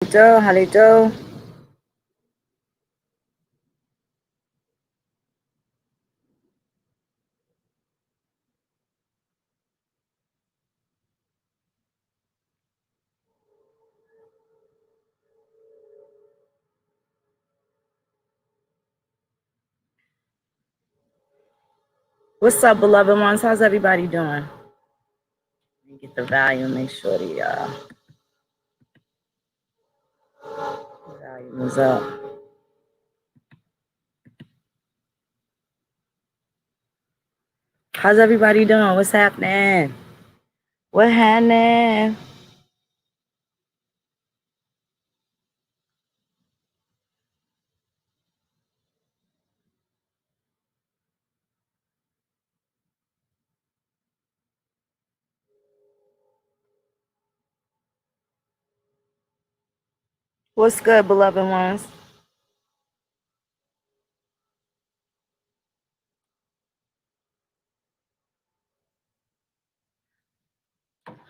How they do? What's up, beloved ones? How's everybody doing? Let me get the volume, make sure the volume is up. How's everybody doing? What's happening? What happening? What's good, beloved ones?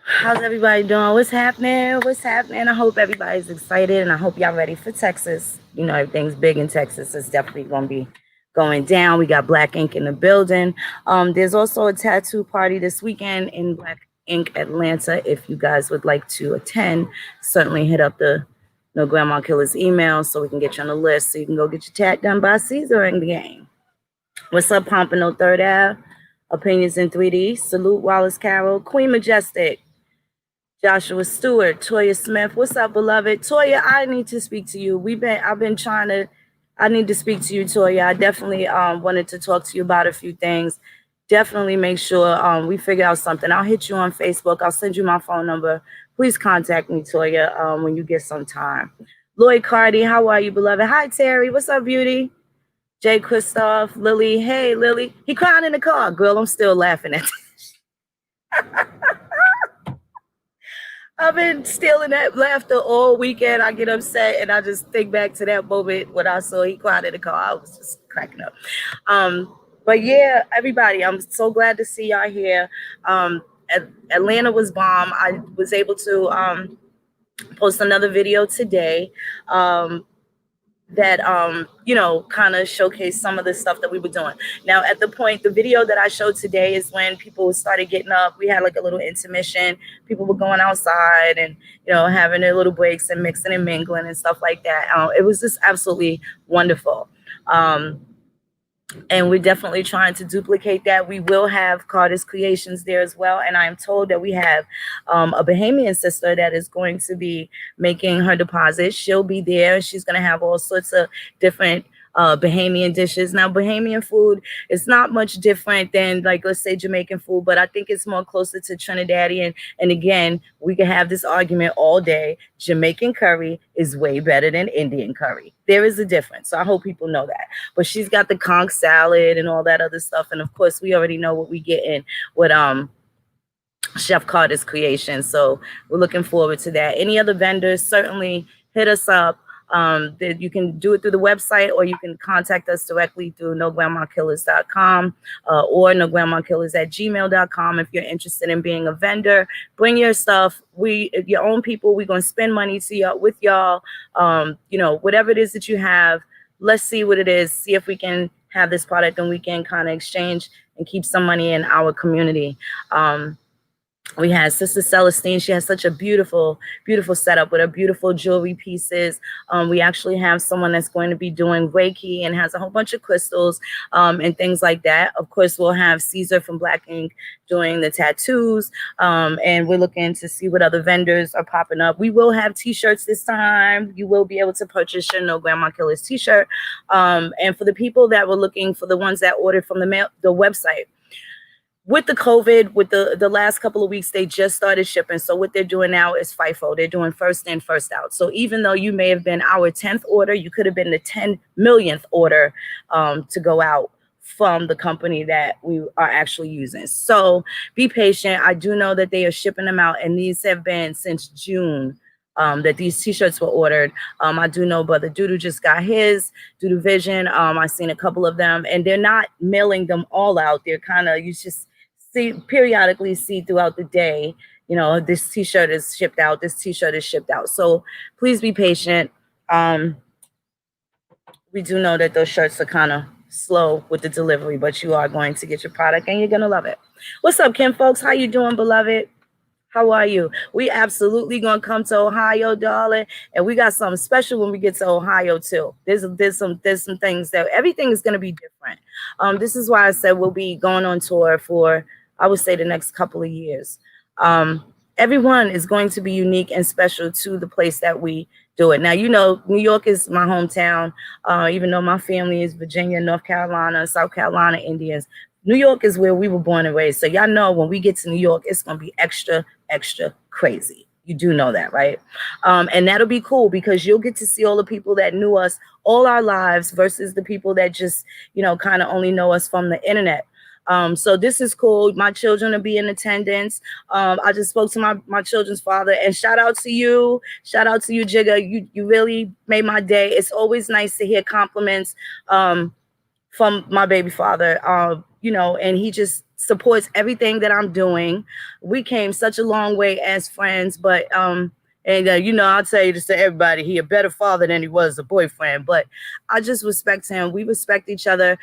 How's everybody doing? What's happening? What's happening? I hope everybody's excited, and I hope y'all ready for Texas. You know, everything's big in Texas. It's definitely going to be going down. We got Black Ink in the building. There's also a tattoo party this weekend in Black Ink Atlanta. If you guys would like to attend, certainly hit up the No Grandma Killers email so we can get you on the list so you can go get your tat done by Caesar in the game. What's up, Pompano Third Ave? Opinions in 3D. Salute Wallace Carroll. Queen Majestic. Joshua Stewart, Toya Smith. What's up, beloved? Toya, I need to speak to you. I need to speak to you, Toya. I definitely wanted to talk to you about a few things. Definitely make sure we figure out something. I'll hit you on Facebook. I'll send you my phone number. Please contact me, Toya, when you get some time. Lloyd Cardi, how are you, beloved? Hi, Terry. What's up, beauty? Jay Christoph, Lily. Hey, Lily. He crying in the car. Girl, I'm still laughing at this. I've been stealing that laughter all weekend. I get upset and I just think back to that moment when I saw he cried in the car. I was just cracking up. But yeah, everybody, I'm so glad to see y'all here. Atlanta was bomb. I was able to post another video today. That kind of showcase some of the stuff that we were doing. Now, at the video that I showed today is when people started getting up. We had like a little intermission. People were going outside and having their little breaks and mixing and mingling and stuff like that. It was just absolutely wonderful. And we're definitely trying to duplicate that. We will have Carter's Creations there as well. And I'm told that we have a Bahamian sister that is going to be making her deposit. She'll be there. She's going to have all sorts of different Bahamian dishes. Now, Bahamian food is not much different than, like, let's say Jamaican food, but I think it's more closer to Trinidadian. And again, we can have this argument all day. Jamaican curry is way better than Indian curry. There is a difference. So I hope people know that. But she's got the conch salad and all that other stuff. And of course, we already know what we get in with Chef Carter's Creation. So we're looking forward to that. Any other vendors, certainly hit us up. That you can do it through the website, or you can contact us directly through nograndmakillers.com or nograndmakillers@gmail.com if you're interested in being a vendor. Bring your stuff. Your own people, we're going to spend money with y'all. Whatever it is that you have, let's see what it is. See if we can have this product and we can kind of exchange and keep some money in our community. We had Sister Celestine. She has such a beautiful, beautiful setup with her beautiful jewelry pieces. We actually have someone that's going to be doing Reiki and has a whole bunch of crystals and things like that. Of course, we'll have Caesar from Black Ink doing the tattoos. And we're looking to see what other vendors are popping up. We will have T-shirts this time. You will be able to purchase your No Grandma Killers T-shirt. And for the people that were looking, for the ones that ordered from the website, with the COVID, with the last couple of weeks, they just started shipping. So what they're doing now is FIFO. They're doing first in, first out. So even though you may have been our 10th order, you could have been the 10 millionth order to go out from the company that we are actually using. So be patient. I do know that they are shipping them out, and these have been since June. That these T-shirts were ordered. I do know Brother Doodoo just got his, Doodoo Vision. I've seen a couple of them, and they're not mailing them all out. They're kind of, you just periodically see throughout the day, this t-shirt is shipped out, this t-shirt is shipped out. So please be patient. We do know that those shirts are kind of slow with the delivery, but you are going to get your product and you're going to love it. What's up, Kim folks? How you doing, beloved? How are you? We absolutely gonna come to Ohio, darling, and we got something special when we get to Ohio too. There's some things that everything is gonna be different. This is why I said we'll be going on tour for, I would say, the next couple of years. Everyone is going to be unique and special to the place that we do it. Now, New York is my hometown, even though my family is Virginia, North Carolina, South Carolina Indians. New York is where we were born and raised. So y'all know when we get to New York, it's going to be extra, extra crazy. You do know that, right? And that'll be cool because you'll get to see all the people that knew us all our lives versus the people that just, kind of only know us from the internet. So this is cool. My children will be in attendance. I just spoke to my children's father, and shout out to you. Shout out to you, Jigga. You really made my day. It's always nice to hear compliments from my baby father, and he just supports everything that I'm doing. We came such a long way as friends, but, I'll tell you this to everybody, he a better father than he was a boyfriend, but I just respect him. We respect each other.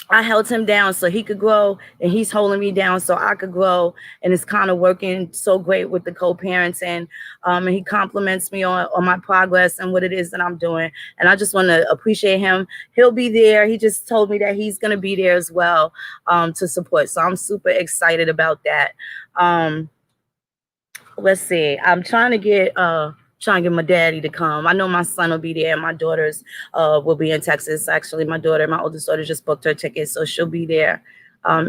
I held him down so he could grow, and he's holding me down so I could grow. And it's kind of working so great with the co-parenting. And he compliments me on my progress and what it is that I'm doing. And I just want to appreciate him. He'll be there. He just told me that he's going to be there as well to support. So I'm super excited about that. Let's see. I'm trying to get my daddy to come. I know my son will be there. My daughters will be in Texas. Actually, my oldest daughter just booked her ticket, so she'll be there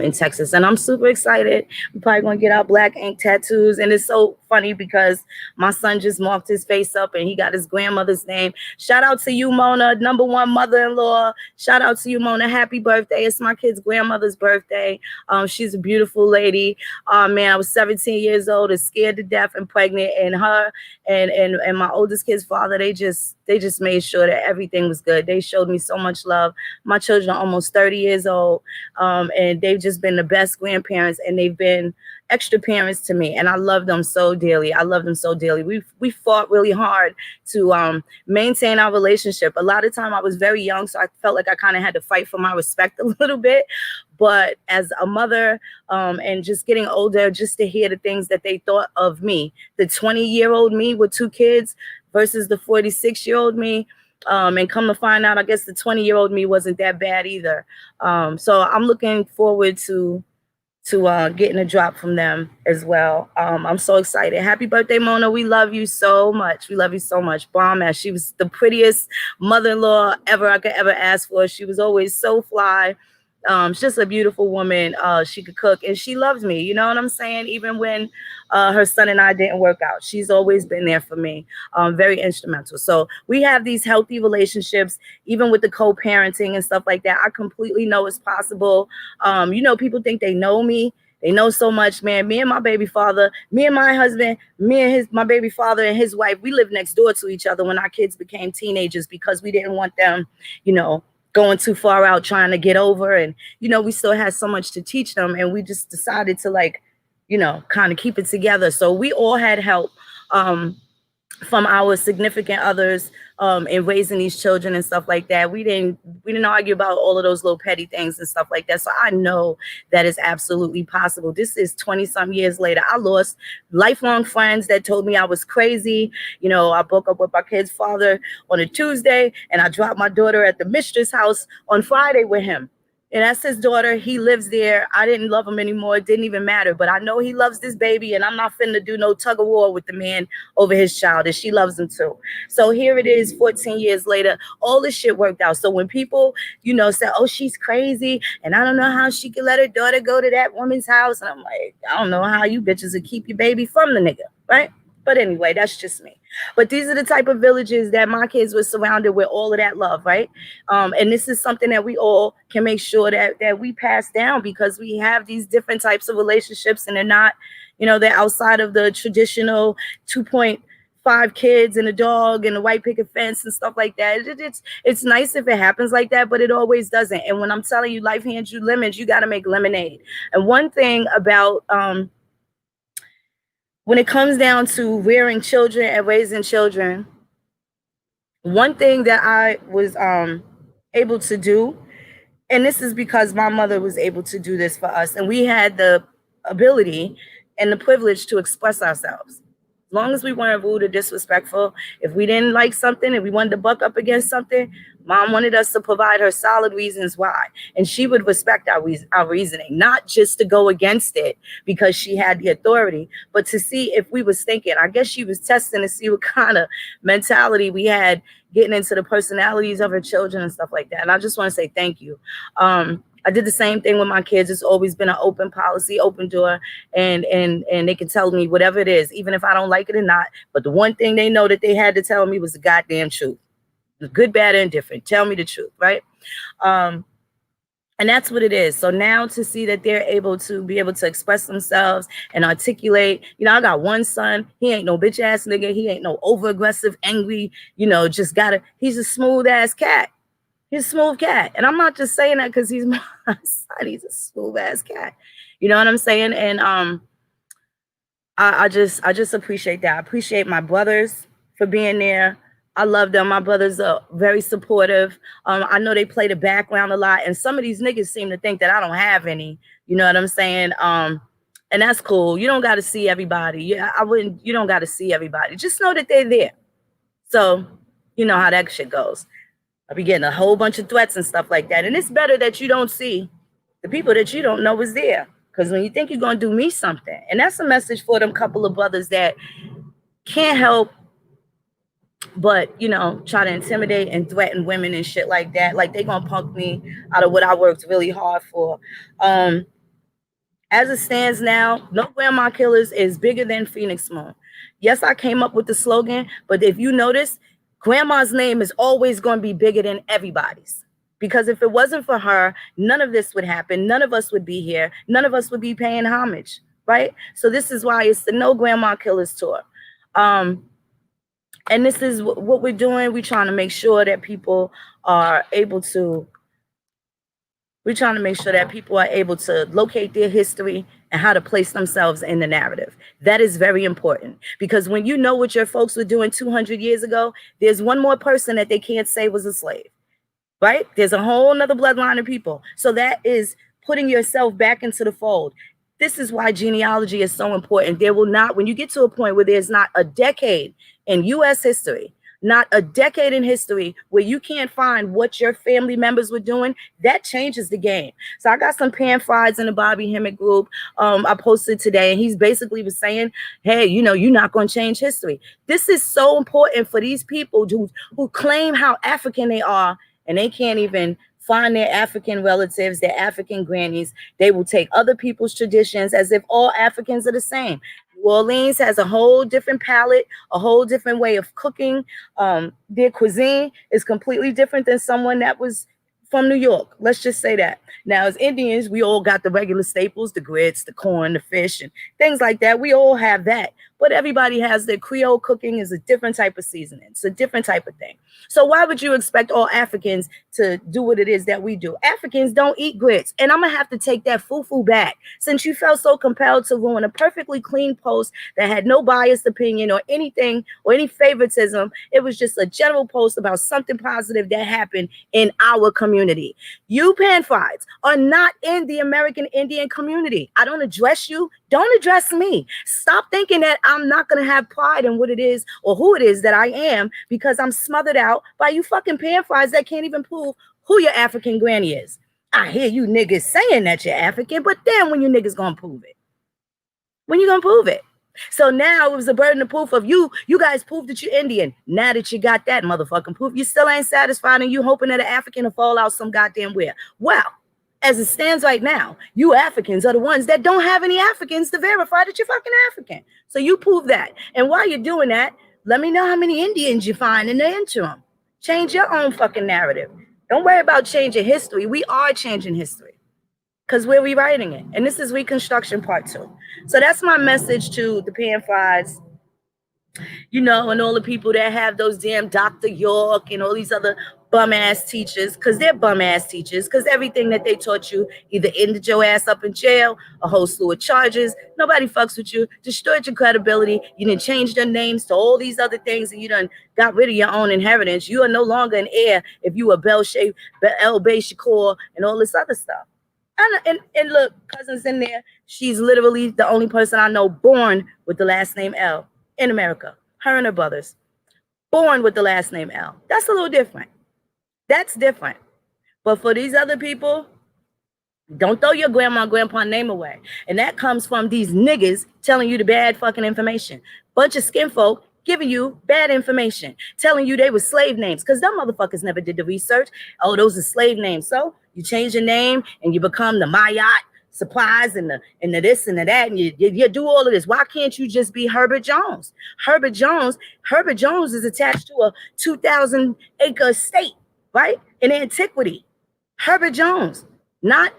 in Texas. And I'm super excited. We're probably going to get our black ink tattoos. And it's so funny because my son just marked his face up and he got his grandmother's name. Shout out to you, Mona, #1 mother-in-law. Shout out to you, Mona. Happy birthday. It's my kid's grandmother's birthday. She's a beautiful lady. Man, I was 17 years old and scared to death and pregnant. And her and my oldest kid's father, they just made sure that everything was good. They showed me so much love. My children are almost 30 years old, and they've just been the best grandparents, and they've been extra parents to me, and I love them so dearly. We fought really hard to maintain our relationship. A lot of time I was very young, so I felt like I kind of had to fight for my respect a little bit. But as a mother, and just getting older, just to hear the things that they thought of me, the 20-year-old me with 2 kids versus the 46-year-old me. And come to find out, I guess the 20-year-old me wasn't that bad either. So I'm looking forward to getting a drop from them as well. I'm so excited. Happy birthday, Mona. We love you so much. We love you so much. Bomb ass. She was the prettiest mother-in-law I could ever ask for. She was always so fly. She's just a beautiful woman. She could cook, and she loves me. You know what I'm saying? Even when her son and I didn't work out, she's always been there for me. Very instrumental. So we have these healthy relationships, even with the co-parenting and stuff like that. I completely know it's possible. People think they know me. They know so much, man. Me and my baby father, me and my husband, my baby father and his wife, we lived next door to each other when our kids became teenagers because we didn't want them, going too far out trying to get over. And, we still had so much to teach them. And we just decided to kind of keep it together. So we all had help from our significant others in raising these children and stuff like that. We didn't argue about all of those little petty things and stuff like that. So I know that is absolutely possible. This is 20-some years later. I lost lifelong friends that told me I was crazy. I broke up with my kid's father on a Tuesday, and I dropped my daughter at the mistress' house on Friday with him. And that's his daughter. He lives there. I didn't love him anymore. It didn't even matter. But I know he loves this baby, and I'm not finna do no tug of war with the man over his child, and she loves him too. So here it is, 14 years later. All this shit worked out. So when people, say, oh, she's crazy, and I don't know how she could let her daughter go to that woman's house. And I'm like, I don't know how you bitches would keep your baby from the nigga, right? But anyway, that's just me. But these are the type of villages that my kids were surrounded with all of that love, right? And this is something that we all can make sure that we pass down, because we have these different types of relationships, and they're not, they're outside of the traditional 2.5 kids and a dog and a white picket fence and stuff like that. It's nice if it happens like that, but it always doesn't. And when I'm telling you life hands you lemons, you got to make lemonade. And one thing about when it comes down to rearing children and raising children, one thing that I was able to do, and this is because my mother was able to do this for us, and we had the ability and the privilege to express ourselves. As long as we weren't rude or disrespectful, if we didn't like something and we wanted to buck up against something, mom wanted us to provide her solid reasons why. And she would respect our reasoning, not just to go against it because she had the authority, but to see if we was thinking. I guess she was testing to see what kind of mentality we had, getting into the personalities of her children and stuff like that. And I just want to say thank you. I did the same thing with my kids. It's always been an open policy, open door, and they can tell me whatever it is, even if I don't like it or not. But the one thing they know that they had to tell me was the goddamn truth. The good, bad, and indifferent. Tell me the truth, right? And that's what it is. So now to see that they're able to express themselves and articulate, I got one son. He ain't no bitch ass nigga. He ain't no over aggressive, angry, he's a smooth ass cat. He's a smooth cat. And I'm not just saying that because he's my son. He's a smooth ass cat. You know what I'm saying? And I just appreciate that. I appreciate my brothers for being there. I love them. My brothers are very supportive. I know they play the background a lot. And some of these niggas seem to think that I don't have any. You know what I'm saying? And that's cool. You don't got to see everybody. You don't got to see everybody. Just know that they're there. So you know how that shit goes. I'll be getting a whole bunch of threats and stuff like that. And it's better that you don't see the people that you don't know is there. Because when you think you're going to do me something, and that's a message for them couple of brothers that can't help but, try to intimidate and threaten women and shit like that. Like they going to punk me out of what I worked really hard for. As it stands now, No Grandma Killers is bigger than Phoenix Moon. Yes, I came up with the slogan, but if you notice, Grandma's name is always going to be bigger than everybody's. Because if it wasn't for her, none of this would happen. None of us would be here. None of us would be paying homage, right? So this is why it's the No Grandma Killers tour. And this is what we're doing. We're trying to make sure that people are able to locate their history and how to place themselves in the narrative. That is very important because when you know what your folks were doing 200 years ago, there's one more person that they can't say was a slave, right? There's a whole nother bloodline of people. So that is putting yourself back into the fold. This is why genealogy is so important. When you get to a point where there's not a decade in U.S. history, not a decade in history where you can't find what your family members were doing, that changes the game. So I got some pan frieds in the Bobby Hemmitt group I posted today, and he's basically was saying, hey, you're not going to change history. This is so important for these people who claim how African they are, and they can't even find their African relatives, their African grannies. They will take other people's traditions as if all Africans are the same. New Orleans has a whole different palate, a whole different way of cooking. Their cuisine is completely different than someone that was from New York. Let's just say that. Now, as Indians, we all got the regular staples, the grits, the corn, the fish, and things like that. We all have that. But everybody has their Creole cooking is a different type of seasoning. It's a different type of thing. So why would you expect all Africans to do what it is that we do? Africans don't eat grits. And I'm going to have to take that foo-foo back. Since you felt so compelled to ruin a perfectly clean post that had no biased opinion or anything or any favoritism, it was just a general post about something positive that happened in our community. You pan-frieds are not in the American Indian community. I don't address you. Don't address me. Stop thinking that I'm not going to have pride in what it is or who it is that I am because I'm smothered out by you fucking pan-frieds that can't even prove who your African granny is. I hear you niggas saying that you're African, but then when you niggas going to prove it? When you going to prove it? So now it was a burden of proof of you guys proved that you're Indian. Now that you got that motherfucking proof, you still ain't satisfied and you hoping that an African will fall out some goddamn where. Well, as it stands right now, you Africans are the ones that don't have any Africans to verify that you're fucking African. So you prove that. And while you're doing that, let me know how many Indians you find in the interim. Change your own fucking narrative. Don't worry about changing history. We are changing history because we're rewriting it. And this is Reconstruction Part 2. So that's my message to the pan-frieds, and all the people that have those damn Dr. York and all these other bum ass teachers, because they're bum ass teachers, because everything that they taught you either ended your ass up in jail, a whole slew of charges. Nobody fucks with you, destroyed your credibility. You didn't change their names to all these other things, and you done got rid of your own inheritance. You are no longer an heir if you are El Bay Shakur and all this other stuff. And look, Cousins in there, she's literally the only person I know born with the last name L in America. Her and her brothers, born with the last name L. That's a little different. That's different. But for these other people, don't throw your grandma and grandpa name away. And that comes from these niggas telling you the bad fucking information. Bunch of skin folk giving you bad information, telling you they were slave names, because them motherfuckers never did the research. Oh, those are slave names. So you change your name and you become the Mayat supplies and the this and the that, and you do all of this. Why can't you just be Herbert Jones? Herbert Jones is attached to a 2,000-acre estate, right? In antiquity. Herbert Jones, not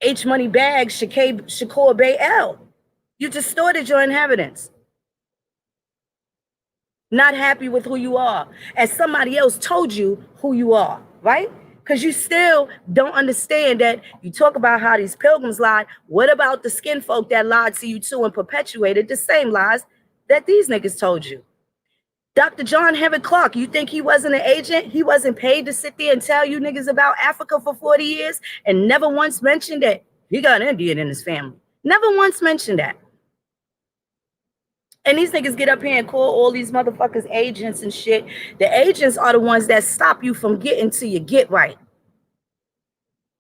H. Money Bag, Shakur Bay L. You distorted your inheritance. Not happy with who you are, as somebody else told you who you are, right? Because you still don't understand that. You talk about how these pilgrims lied. What about the skin folk that lied to you too and perpetuated the same lies that these niggas told you? Dr. John Henry Clark, you think he wasn't an agent? He wasn't paid to sit there and tell you niggas about Africa for 40 years and never once mentioned that he got Indian in his family. Never once mentioned that. And these niggas get up here and call all these motherfuckers agents and shit. The agents are the ones that stop you from getting to your get right.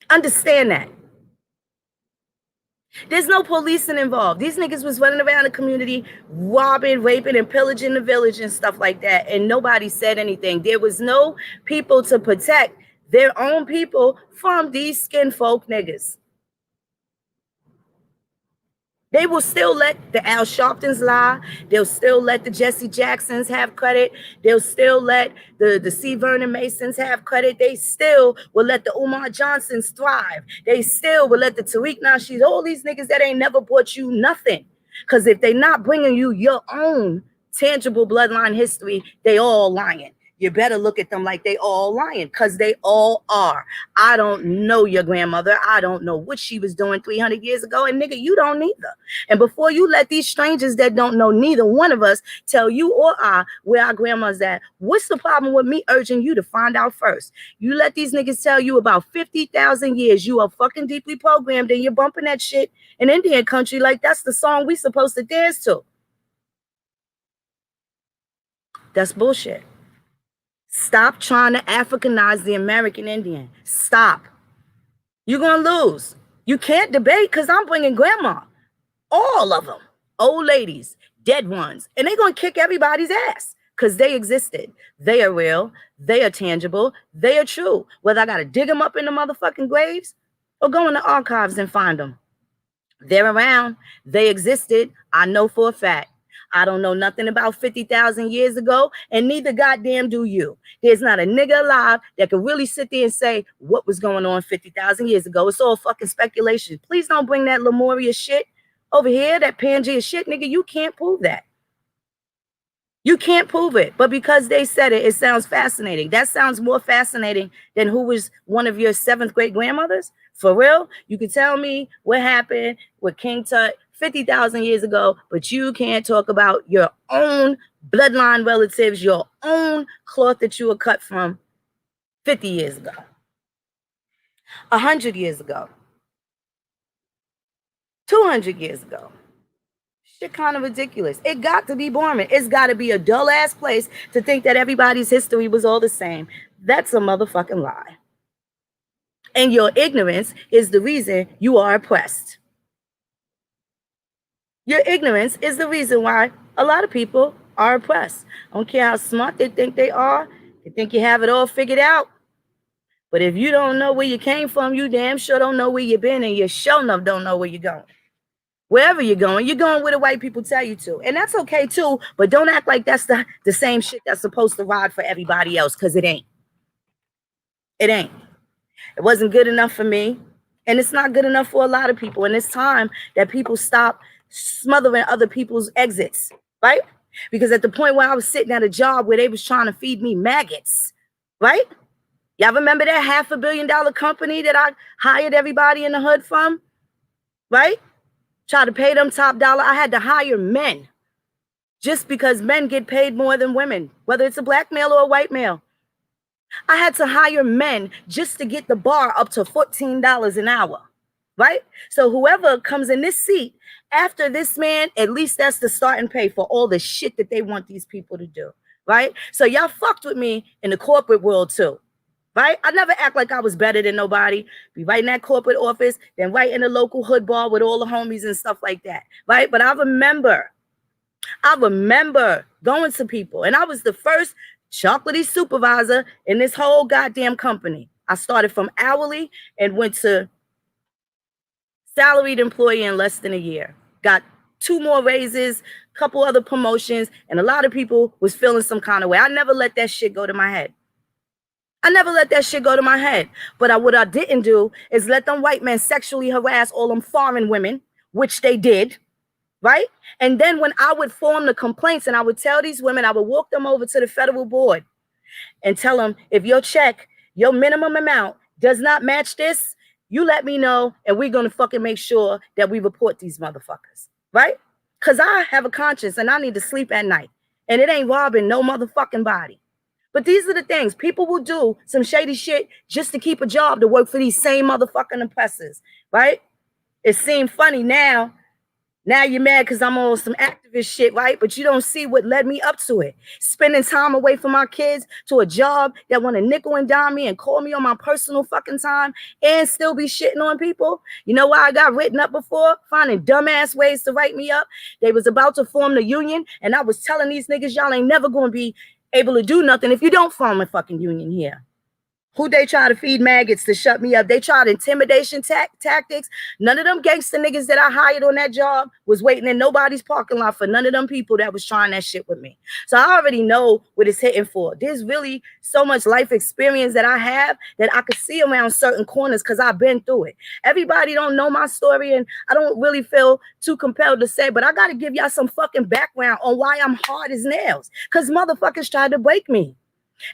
Understand that. There's no policing involved. These niggas was running around the community, robbing, raping, and pillaging the village and stuff like that. And nobody said anything. There was no people to protect their own people from these skin folk niggas. They will still let the Al Sharptons lie. They'll still let the Jesse Jacksons have credit. They'll still let the C. Vernon Masons have credit. They still will let the Umar Johnsons thrive. They still will let the Tariq Nashis, all these niggas that ain't never brought you nothing. Because if they not bringing you your own tangible bloodline history, they all lying. You better look at them like they all lying, because they all are. I don't know your grandmother. I don't know what she was doing 300 years ago. And nigga, you don't either. And before you let these strangers that don't know neither one of us tell you or I where our grandma's at, what's the problem with me urging you to find out first? You let these niggas tell you about 50,000 years. You are fucking deeply programmed and you're bumping that shit in Indian country like that's the song we supposed to dance to. That's bullshit. Stop trying to Africanize the American Indian. Stop. You're going to lose. You can't debate because I'm bringing grandma. All of them. Old ladies, dead ones. And they're going to kick everybody's ass because they existed. They are real. They are tangible. They are true. Whether I got to dig them up in the motherfucking graves or go in the archives and find them. They're around. They existed. I know for a fact. I don't know nothing about 50,000 years ago, and neither goddamn do you. There's not a nigga alive that can really sit there and say what was going on 50,000 years ago. It's all fucking speculation. Please don't bring that Lemuria shit over here, that Pangea shit, nigga. You can't prove that. You can't prove it. But because they said it, it sounds fascinating. That sounds more fascinating than who was one of your 7th great grandmothers. For real, you can tell me what happened with King Tut 50,000 years ago, but you can't talk about your own bloodline relatives, your own cloth that you were cut from 50 years ago, 100 years ago, 200 years ago. Shit kind of ridiculous. It got to be boring. It's got to be a dull ass place to think that everybody's history was all the same. That's a motherfucking lie. And your ignorance is the reason you are oppressed. Your ignorance is the reason why a lot of people are oppressed. I don't care how smart they think they are. They think you have it all figured out. But if you don't know where you came from, you damn sure don't know where you've been, and you sure enough don't know where you're going. Wherever you're going where the white people tell you to. And that's okay too, but don't act like that's the same shit that's supposed to ride for everybody else, because it ain't. It ain't. It wasn't good enough for me, and it's not good enough for a lot of people. And it's time that people stop smothering other people's exits, right? Because at the point where I was sitting at a job where they was trying to feed me maggots, right? Y'all remember that $500 million company that I hired everybody in the hood from? Right? Try to pay them top dollar. I had to hire men just because men get paid more than women, whether it's a black male or a white male. I had to hire men just to get the bar up to $14 an hour, right? So whoever comes in this seat after this man, at least that's the starting pay for all the shit that they want these people to do, right? So y'all fucked with me in the corporate world too, right? I never act like I was better than nobody. Be right in that corporate office, then right in the local hood bar with all the homies and stuff like that, right? But I remember going to people, and I was the first chocolatey supervisor in this whole goddamn company. I started from hourly and went to salaried employee in less than a year. Got 2 more raises, couple other promotions, and a lot of people was feeling some kind of way. I never let that shit go to my head. But what I didn't do is let them white men sexually harass all them foreign women, which they did. Right? And then when I would form the complaints and I would tell these women, I would walk them over to the federal board and tell them, if your check, your minimum amount does not match this, you let me know and we're going to fucking make sure that we report these motherfuckers. Right? Because I have a conscience and I need to sleep at night. And it ain't robbing no motherfucking body. But these are the things. People will do some shady shit just to keep a job to work for these same motherfucking oppressors. Right? It seemed funny now. Now you're mad because I'm on some activist shit, right? But you don't see what led me up to it. Spending time away from my kids to a job that want to nickel and dime me and call me on my personal fucking time and still be shitting on people. You know why I got written up before? Finding dumbass ways to write me up. They was about to form the union and I was telling these niggas, y'all ain't never going to be able to do nothing if you don't form a fucking union here. Who they try to feed maggots to shut me up? They tried intimidation tactics. None of them gangster niggas that I hired on that job was waiting in nobody's parking lot for none of them people that was trying that shit with me. So I already know what it's hitting for. There's really so much life experience that I have that I could see around certain corners because I've been through it. Everybody don't know my story and I don't really feel too compelled to say, but I got to give y'all some fucking background on why I'm hard as nails because motherfuckers tried to break me.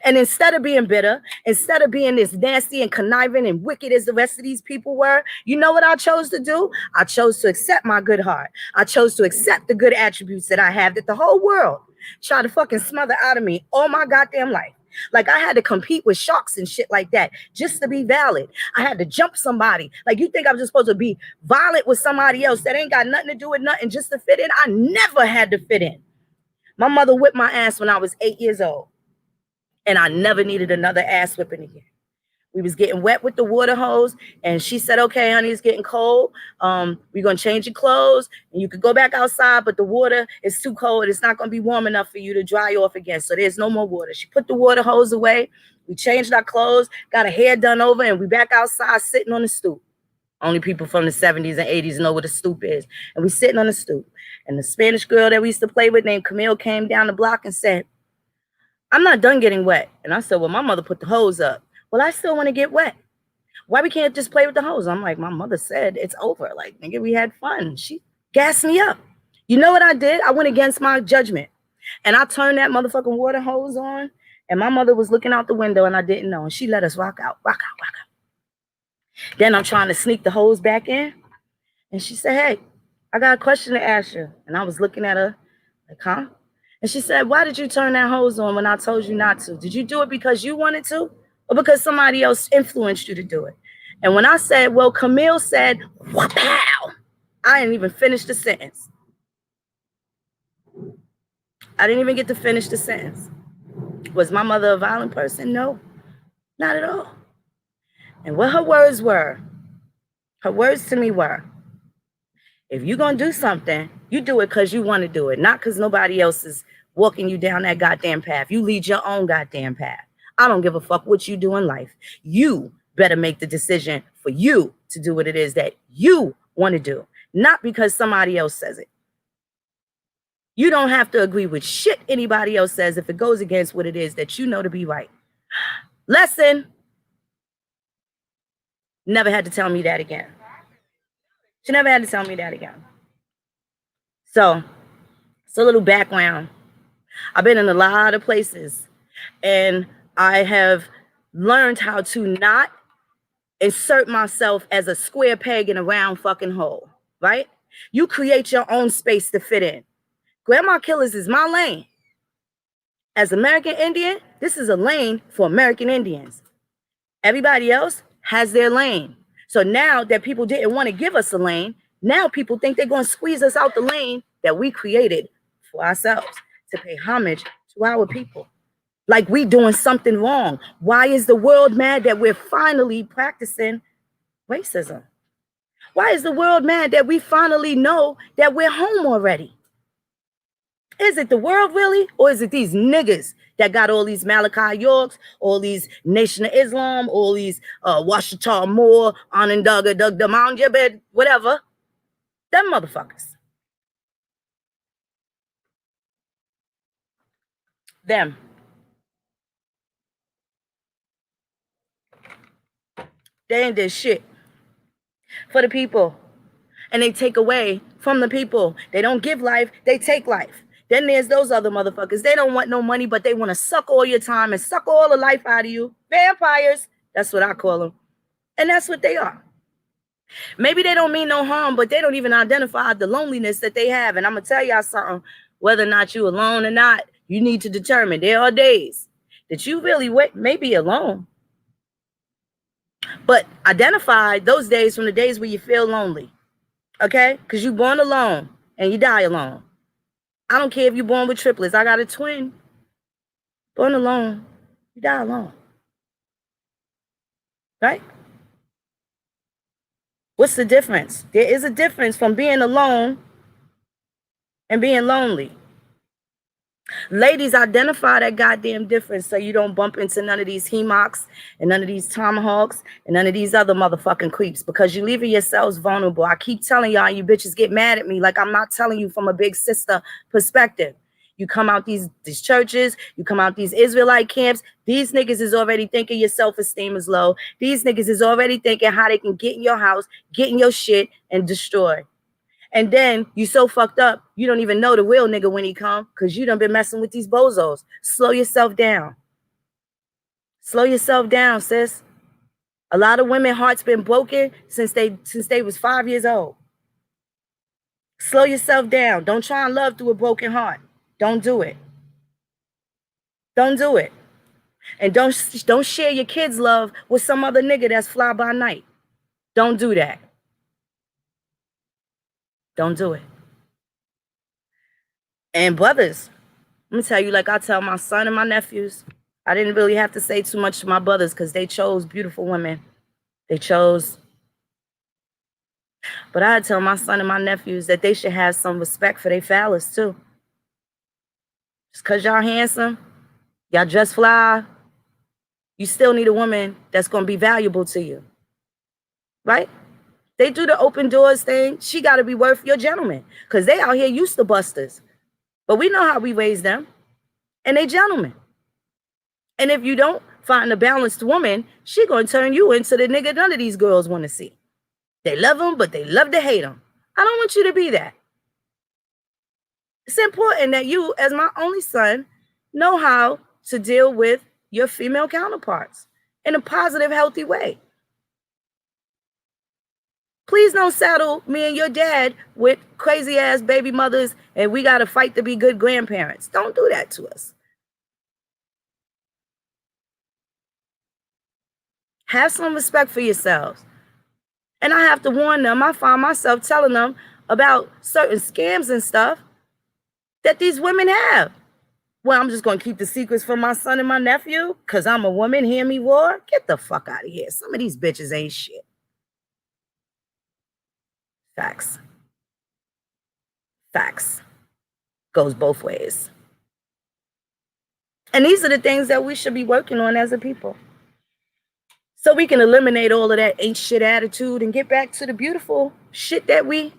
And instead of being bitter, instead of being this nasty and conniving and wicked as the rest of these people were, you know what I chose to do? I chose to accept my good heart. I chose to accept the good attributes that I have that the whole world tried to fucking smother out of me all my goddamn life. Like I had to compete with sharks and shit like that just to be valid. I had to jump somebody. Like you think I'm just supposed to be violent with somebody else that ain't got nothing to do with nothing just to fit in? I never had to fit in. My mother whipped my ass when I was 8 years old. And I never needed another ass whipping again. We was getting wet with the water hose. And she said, okay, honey, it's getting cold. We're going to change your clothes. And you could go back outside, but the water is too cold. It's not going to be warm enough for you to dry off again. So there's no more water. She put the water hose away. We changed our clothes, got our hair done over, and we back outside sitting on the stoop. Only people from the 70s and 80s know what a stoop is. And we sitting on the stoop. And the Spanish girl that we used to play with named Camille came down the block and said, I'm not done getting wet. And I said, well, my mother put the hose up. Well, I still want to get wet. Why we can't just play with the hose? I'm like, my mother said it's over. Like, nigga, we had fun. She gassed me up. You know what I did? I went against my judgment. And I turned that motherfucking water hose on. And my mother was looking out the window and I didn't know. And she let us rock out. Then I'm trying to sneak the hose back in. And she said, hey, I got a question to ask you. And I was looking at her like, huh? And she said, why did you turn that hose on when I told you not to? Did you do it because you wanted to or because somebody else influenced you to do it? And when I said, well, Camille said, wow, I didn't even finish the sentence. I didn't even get to finish the sentence. Was my mother a violent person? No, not at all. And what her words to me were, if you're going to do something, you do it because you want to do it, not because nobody else is walking you down that goddamn path. You lead your own goddamn path. I don't give a fuck what you do in life. You better make the decision for you to do what it is that you want to do, not because somebody else says it. You don't have to agree with shit anybody else says if it goes against what it is that you know to be right. Lesson. Never had to tell me that again. She never had to tell me that again. So, it's a little background. I've been in a lot of places and I have learned how to not insert myself as a square peg in a round fucking hole, right? You create your own space to fit in. Grandma Killers is my lane. As American Indian, this is a lane for American Indians. Everybody else has their lane. So now that people didn't want to give us a lane, now people think they're going to squeeze us out the lane that we created for ourselves to pay homage to our people. Like we doing something wrong. Why is the world mad that we're finally practicing racism? Why is the world mad that we finally know that we're home already? Is it the world really? Or is it these niggas that got all these Malachi Yorks, all these Nation of Islam, all these Washington Moore, Onondaga, Doug Mound, whatever? Them motherfuckers. Them. They ain't did shit for the people. And they take away from the people. They don't give life, they take life. Then there's those other motherfuckers. They don't want no money, but they want to suck all your time and suck all the life out of you. Vampires. That's what I call them. And that's what they are. Maybe they don't mean no harm, but they don't even identify the loneliness that they have. And I'm going to tell y'all something. Whether or not you alone or not, you need to determine. There are days that you really may be alone. But identify those days from the days where you feel lonely. Okay? Because you're born alone and you die alone. I don't care if you're born with triplets. I got a twin. Born alone, you die alone. Right? What's the difference? There is a difference from being alone and being lonely. Ladies, identify that goddamn difference so you don't bump into none of these HEMOCs and none of these tomahawks and none of these other motherfucking creeps because you're leaving yourselves vulnerable. I keep telling y'all, you bitches get mad at me like I'm not telling you from a big sister perspective. You come out these churches, you come out these Israelite camps, these niggas is already thinking your self-esteem is low. These niggas is already thinking how they can get in your house, get in your shit, and destroy. And then you so fucked up, you don't even know the real nigga when he come because you done been messing with these bozos. Slow yourself down. Slow yourself down, sis. A lot of women hearts been broken since they was 5 years old. Slow yourself down. Don't try and love through a broken heart. Don't do it. Don't do it. And don't share your kids' love with some other nigga that's fly by night. Don't do that. Don't do it. And brothers, let me tell you, like I tell my son and my nephews, I didn't really have to say too much to my brothers because they chose beautiful women. They chose. But I tell my son and my nephews that they should have some respect for their fellas too. Just because y'all handsome, y'all just fly, you still need a woman that's going to be valuable to you. Right? They do the open doors thing. She got to be worth your gentleman because they out here used to busters. But we know how we raise them. And they gentlemen. And if you don't find a balanced woman, she going to turn you into the nigga none of these girls want to see. They love him, but they love to hate him. I don't want you to be that. It's important that you, as my only son, know how to deal with your female counterparts in a positive, healthy way. Please don't saddle me and your dad with crazy ass baby mothers and we got to fight to be good grandparents. Don't do that to us. Have some respect for yourselves. And I have to warn them. I find myself telling them about certain scams and stuff that these women have. Well, I'm just going to keep the secrets from my son and my nephew because I'm a woman. Hear me roar? Get the fuck out of here. Some of these bitches ain't shit. Facts. Facts. Goes both ways. And these are the things that we should be working on as a people. So we can eliminate all of that ain't shit attitude and get back to the beautiful shit that we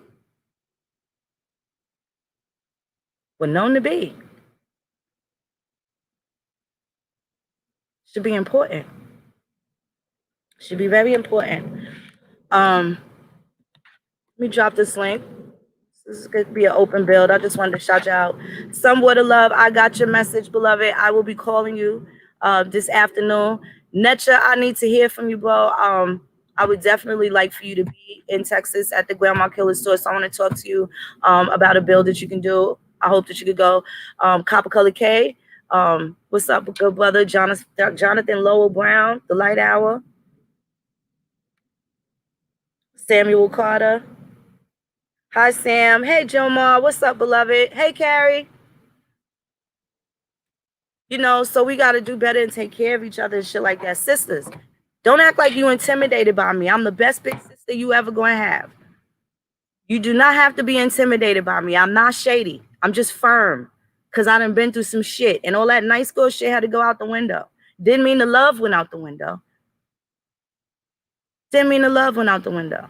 were known to be. Should be important. Should be very important. Let me drop this link. This is going to be an open build. I just wanted to shout you out. Some word of love. I got your message, beloved. I will be calling you this afternoon. Netcha, I need to hear from you, bro. I would definitely like for you to be in Texas at the Grandma Killer store. So I want to talk to you about a build that you can do. I hope that you could go. Copper Color K, what's up, good brother? Jonathan Lowell Brown, The Light Hour. Samuel Carter. Hi, Sam. Hey, Jomar. What's up, beloved? Hey, Carrie. You know, so we got to do better and take care of each other and shit like that. Sisters, don't act like you intimidated by me. I'm the best big sister you ever going to have. You do not have to be intimidated by me. I'm not shady. I'm just firm because I done been through some shit. And all that nice girl shit had to go out the window. Didn't mean the love went out the window. Didn't mean the love went out the window.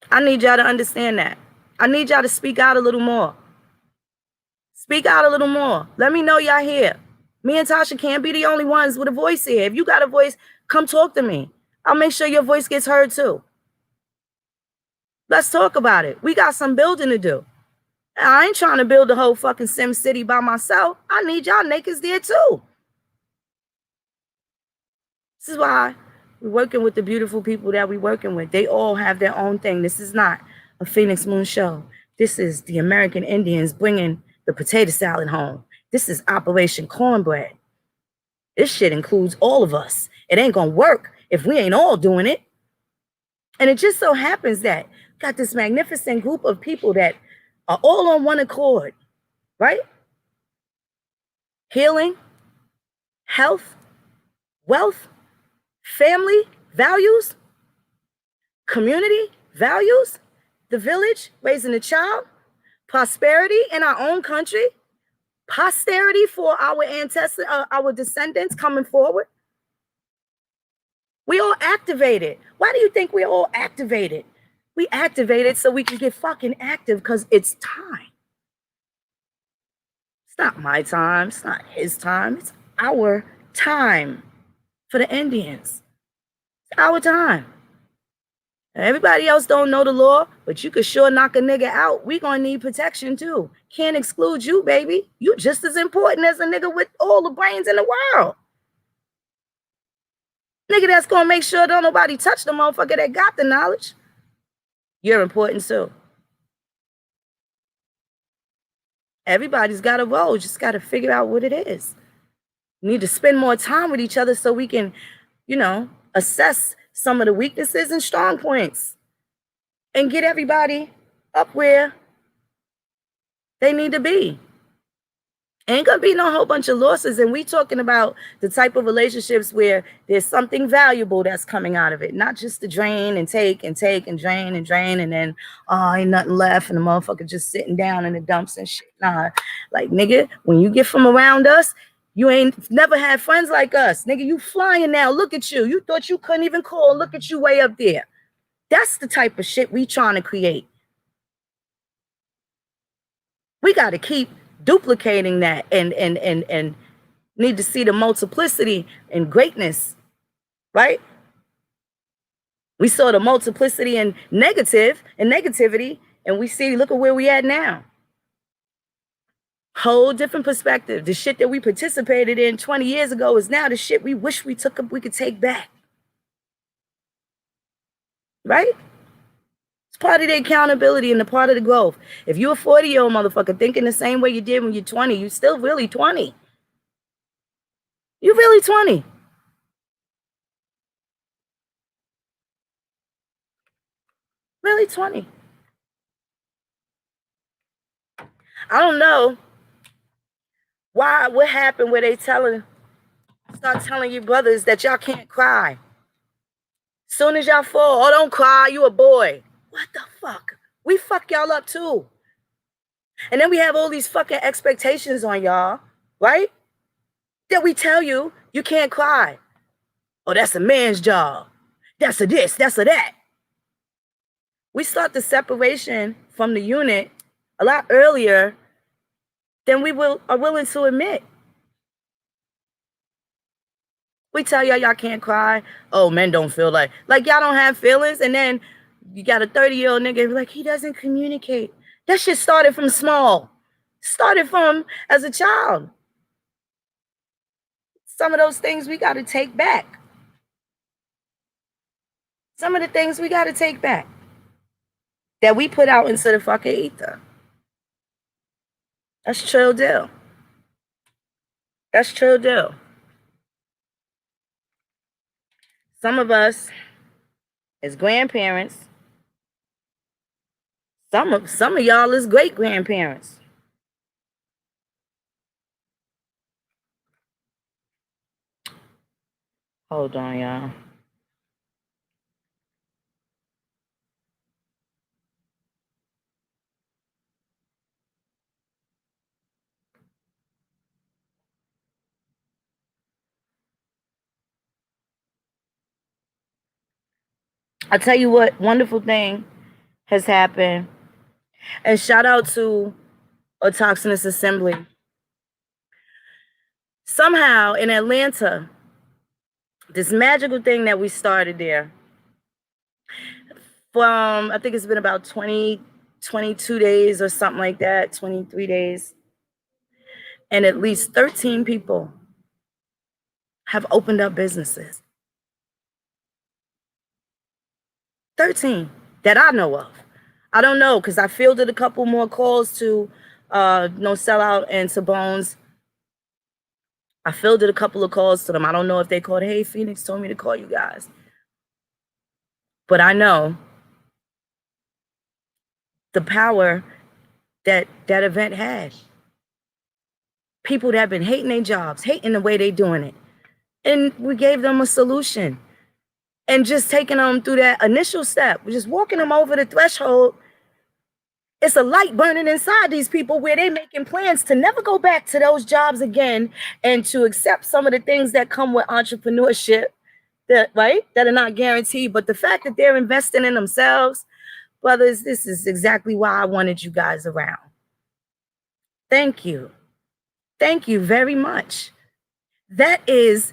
I need y'all to understand that. I need y'all to speak out a little more. Speak out a little more. Let me know y'all here. Me and Tasha can't be the only ones with a voice here. If you got a voice, come talk to me. I'll make sure your voice gets heard too. Let's talk about it. We got some building to do. I ain't trying to build the whole fucking Sim City by myself. I need y'all niggas there too. This is why we're working with the beautiful people that we're working with. They all have their own thing. This is not a Phoenix Moon show. This is the American Indians bringing the potato salad home. This is Operation Cornbread. This shit includes all of us. It ain't gonna work if we ain't all doing it. And it just so happens that got this magnificent group of people that are all on one accord, right? Healing, health, wealth, family, values, community, values, the village, raising a child, prosperity in our own country, posterity for our ancestors, our descendants coming forward. We all activated. Why do you think we're all activated? We activated so we can get fucking active because it's time. It's not my time. It's not his time. It's our time for the Indians. It's our time. Everybody else don't know the law, but you could sure knock a nigga out. We gonna need protection too. Can't exclude you, baby. You just as important as a nigga with all the brains in the world. Nigga that's gonna make sure don't nobody touch the motherfucker that got the knowledge. You're important too. Everybody's got a role. Just got to figure out what it is. We need to spend more time with each other so we can, you know, assess some of the weaknesses and strong points and get everybody up where they need to be. Ain't gonna be no whole bunch of losses. And we talking about the type of relationships where there's something valuable that's coming out of it, not just the drain and take and take and drain and then ain't nothing left and the motherfucker just sitting down in the dumps and shit. Nah, like nigga, when you get from around us, you ain't never had friends like us. Nigga, you flying now. Look at you. You thought you couldn't even call. Look at you way up there. That's the type of shit we trying to create. We got to keep duplicating that and need to see the multiplicity and greatness, right? We saw the multiplicity and negativity, and we see, look at where we at now. Whole different perspective. The shit that we participated in 20 years ago is now the shit we wish we could take back. Right? It's part of the accountability and the part of the growth. If you're a 40-year-old motherfucker thinking the same way you did when you're 20, you're still really 20. You're really 20. Really 20. I don't know what happened where they start telling you brothers that y'all can't cry. Soon as y'all fall, oh, don't cry, you a boy. What the fuck? We fuck y'all up too. And then we have all these fucking expectations on y'all, right? That we tell you, you can't cry. Oh, that's a man's job. That's a this, that's a that. We start the separation from the unit a lot earlier than we are willing to admit. We tell y'all can't cry. Oh, men don't feel like y'all don't have feelings. And then you got a 30-year-old nigga like, he doesn't communicate. That shit started from small. Started from as a child. Some of those things we got to take back. Some of the things we got to take back that we put out into the fucking ether. That's true deal. That's true deal. Some of us as grandparents, some of y'all as great grandparents. Hold on, y'all. I'll tell you what wonderful thing has happened. And shout out to Autochthonous Assembly. Somehow in Atlanta, this magical thing that we started there, from I think it's been about 22 days or something like that, 23 days. And at least 13 people have opened up businesses. 13 that I know of. I don't know, because I fielded a couple more calls to No Sellout and to Bones. I fielded a couple of calls to them. I don't know if they called, hey, Phoenix told me to call you guys. But I know the power that that event had. People that have been hating their jobs, hating the way they're doing it. And we gave them a solution. And just taking them through that initial step, just walking them over the threshold, it's a light burning inside these people where they're making plans to never go back to those jobs again and to accept some of the things that come with entrepreneurship, that are not guaranteed. But the fact that they're investing in themselves, brothers, this is exactly why I wanted you guys around. Thank you. Thank you very much. That is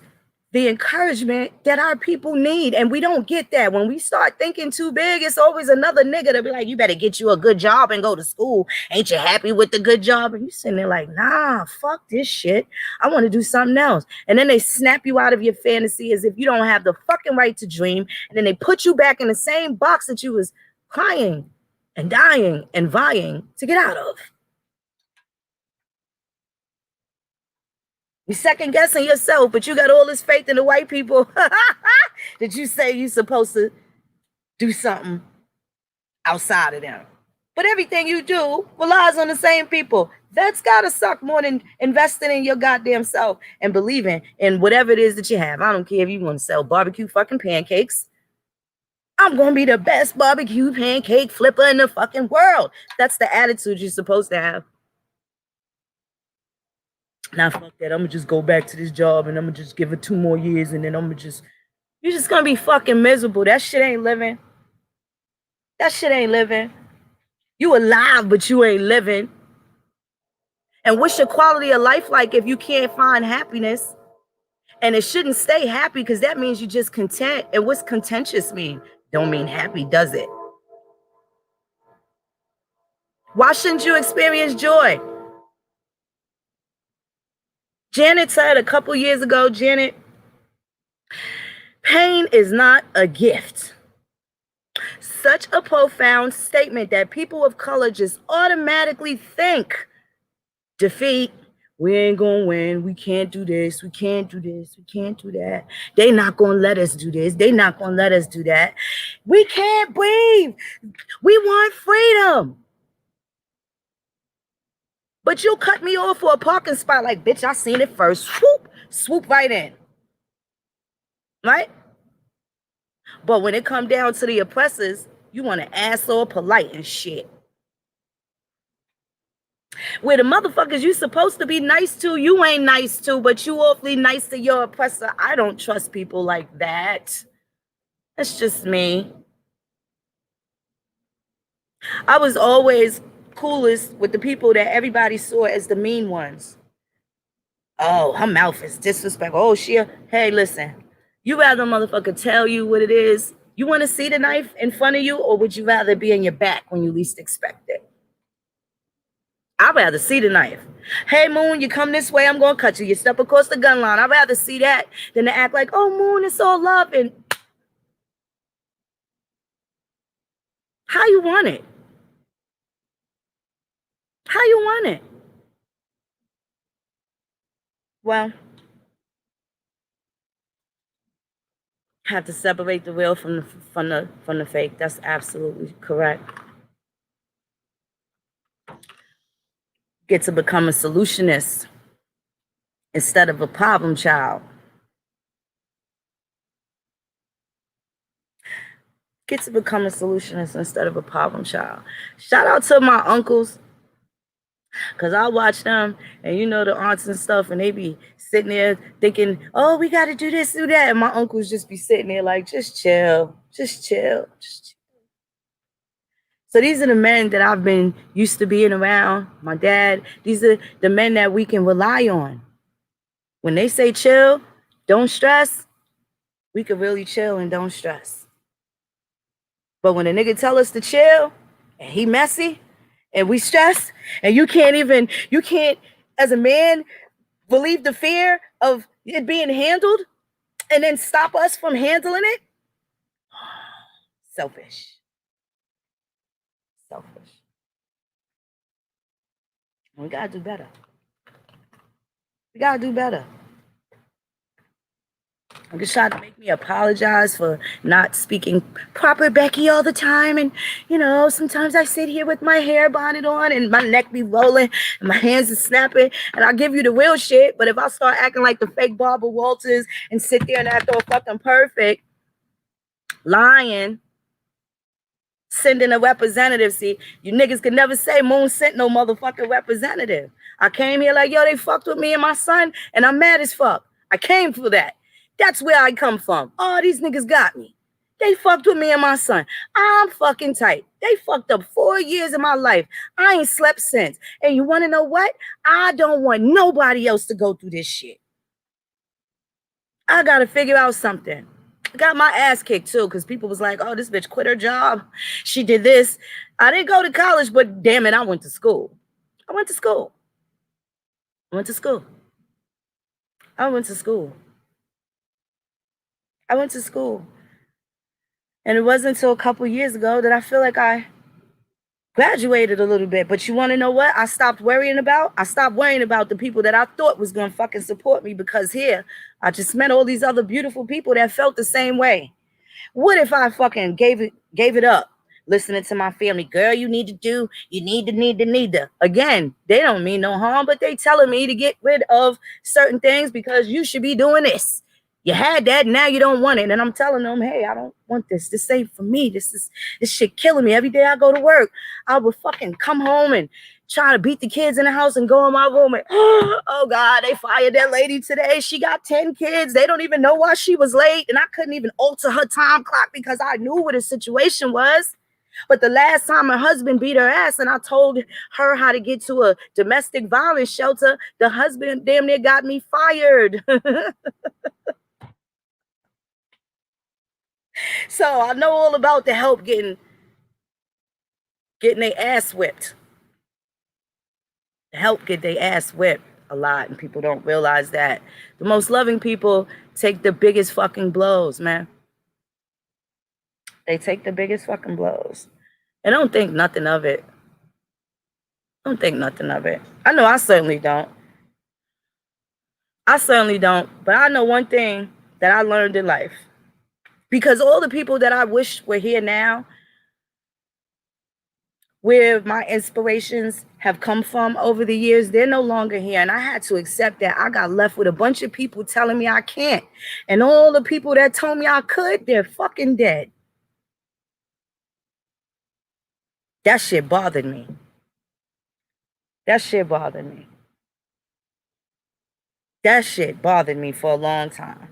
the encouragement that our people need. And we don't get that. When we start thinking too big, it's always another nigga to be like, you better get you a good job and go to school. Ain't you happy with the good job? And you sitting there like, nah, fuck this shit. I want to do something else. And then they snap you out of your fantasy as if you don't have the fucking right to dream. And then they put you back in the same box that you was crying and dying and vying to get out of. You second guessing yourself, but you got all this faith in the white people that you say you're supposed to do something outside of them. But everything you do relies on the same people. That's gotta suck more than investing in your goddamn self and believing in whatever it is that you have. I don't care if you want to sell barbecue fucking pancakes. I'm gonna be the best barbecue pancake flipper in the fucking world. That's the attitude you're supposed to have. Now fuck that. I'm gonna just go back to this job and I'm gonna just give it 2 more years and then you're just gonna be fucking miserable. That shit ain't living. That shit ain't living. You alive, but you ain't living. And what's your quality of life like if you can't find happiness? And it shouldn't stay happy because that means you're just content. And what's contentious mean? Don't mean happy, does it? Why shouldn't you experience joy? Janet said a couple years ago, Janet, pain is not a gift. Such a profound statement that people of color just automatically think defeat. We ain't gonna win. We can't do this. We can't do this. We can't do that. They not gonna let us do this. They not gonna let us do that. We can't breathe. We want freedom. But you cut me off for a parking spot like, bitch, I seen it first. Swoop right in. Right? But when it come down to the oppressors, you want to asshole polite and shit. Where the motherfuckers you supposed to be nice to, you ain't nice to, but you awfully nice to your oppressor. I don't trust people like that. That's just me. I was always coolest with the people that everybody saw as the mean ones. Oh, her mouth is disrespectful. Oh, hey, listen. You rather motherfucker tell you what it is. You want to see the knife in front of you, or would you rather be in your back when you least expect it? I'd rather see the knife. Hey, Moon, you come this way, I'm going to cut you. You step across the gun line. I'd rather see that than to act like, oh, Moon, it's all love. And how you want it? How you want it? Well, have to separate the real from the fake. That's absolutely correct. Get to become a solutionist instead of a problem child. Get to become a solutionist instead of a problem child. Shout out to my uncles, because I watch them, and you know, the aunts and stuff, and they be sitting there thinking, oh, we got to do this, do that. And my uncles just be sitting there like, just chill, just chill, just chill. So these are the men that I've been used to being around, my dad. These are the men that we can rely on. When they say chill, don't stress, we can really chill and don't stress. But when a nigga tell us to chill and he messy and we stress and you can't, as a man, believe the fear of it being handled and then stop us from handling it, selfish. Selfish. We gotta do better. We gotta do better. I'm just trying to make me apologize for not speaking proper Becky all the time. And, you know, sometimes I sit here with my hair bonnet on and my neck be rolling and my hands are snapping. And I'll give you the real shit. But if I start acting like the fake Barbara Walters and sit there and act all fucking perfect, lying, sending a representative. See, you niggas can never say Moon sent no motherfucking representative. I came here like, yo, they fucked with me and my son, and I'm mad as fuck. I came for that. That's where I come from. Oh, these niggas got me. They fucked with me and my son. I'm fucking tight. They fucked up 4 years of my life. I ain't slept since. And you want to know what? I don't want nobody else to go through this shit. I got to figure out something. I got my ass kicked too, because people was like, oh, this bitch quit her job. She did this. I didn't go to college, but damn it, I went to school. I went to school. I went to school. I went to school. I went to school. And it wasn't until a couple years ago that I feel like I graduated a little bit. But you want to know what I stopped worrying about? I stopped worrying about the people that I thought was going to fucking support me, because here I just met all these other beautiful people that felt the same way. What if I fucking gave it up? Listening to my family, girl, you need to. Again, they don't mean no harm, but they telling me to get rid of certain things because you should be doing this. You had that, now you don't want it. And I'm telling them, hey, I don't want this. This ain't for me. This shit killing me. Every day I go to work, I would fucking come home and try to beat the kids in the house and go in my room and, oh God, they fired that lady today. She got 10 kids. They don't even know why she was late. And I couldn't even alter her time clock because I knew what the situation was. But the last time her husband beat her ass and I told her how to get to a domestic violence shelter, the husband damn near got me fired. So I know all about the help getting their ass whipped. The help get their ass whipped a lot, and people don't realize that. The most loving people take the biggest fucking blows, man. They take the biggest fucking blows. And don't think nothing of it. Don't think nothing of it. I know I certainly don't. I certainly don't. But I know one thing that I learned in life. Because all the people that I wish were here now, where my inspirations have come from over the years, they're no longer here. And I had to accept that. I got left with a bunch of people telling me I can't. And all the people that told me I could, they're fucking dead. That shit bothered me. That shit bothered me. That shit bothered me for a long time.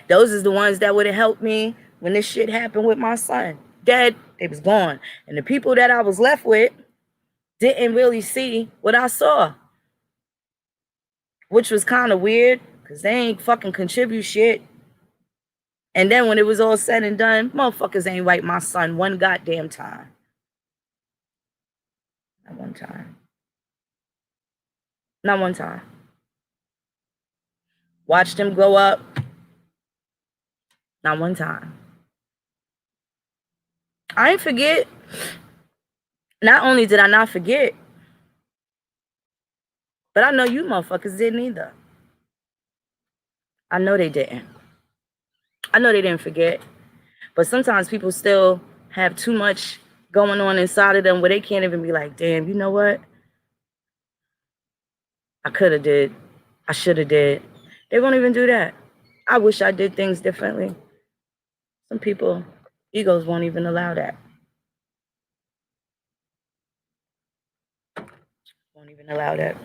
Those is the ones that would have helped me when this shit happened with my son. Dead, they was gone. And the people that I was left with didn't really see what I saw, which was kind of weird because they ain't fucking contribute shit. And then when it was all said and done, motherfuckers ain't write my son one goddamn time. Not one time. Not one time. Watched him grow up. Not one time. I ain't forget. Not only did I not forget, but I know you motherfuckers didn't either. I know they didn't. I know they didn't forget. But sometimes people still have too much going on inside of them where they can't even be like, damn, you know what? I could have did. I should have did. They won't even do that. I wish I did things differently. Some people, egos won't even allow that. Won't even allow that.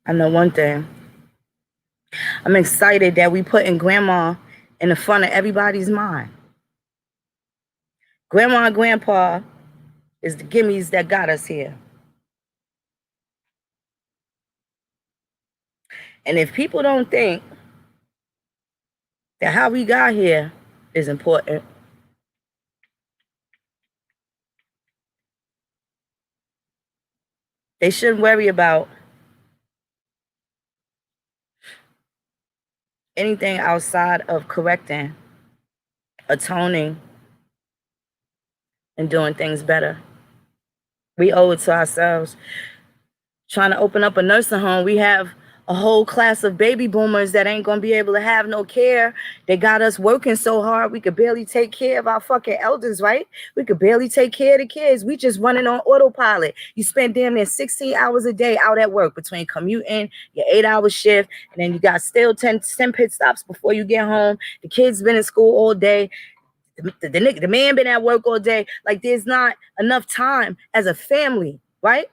I know one thing. I'm excited that we putting grandma in the front of everybody's mind. Grandma and grandpa is the gimmies that got us here. And if people don't think that how we got here is important, they shouldn't worry about anything outside of correcting, atoning, and doing things better. We owe it to ourselves. Trying to open up a nursing home, we have a whole class of baby boomers that ain't gonna be able to have no care. They got us working so hard, we could barely take care of our fucking elders, right? We could barely take care of the kids. We just running on autopilot. You spend damn near 16 hours a day out at work between commuting, your 8-hour shift, and then you got still 10 pit stops before you get home. The kids been in school all day. The man been at work all day. Like, there's not enough time as a family, right?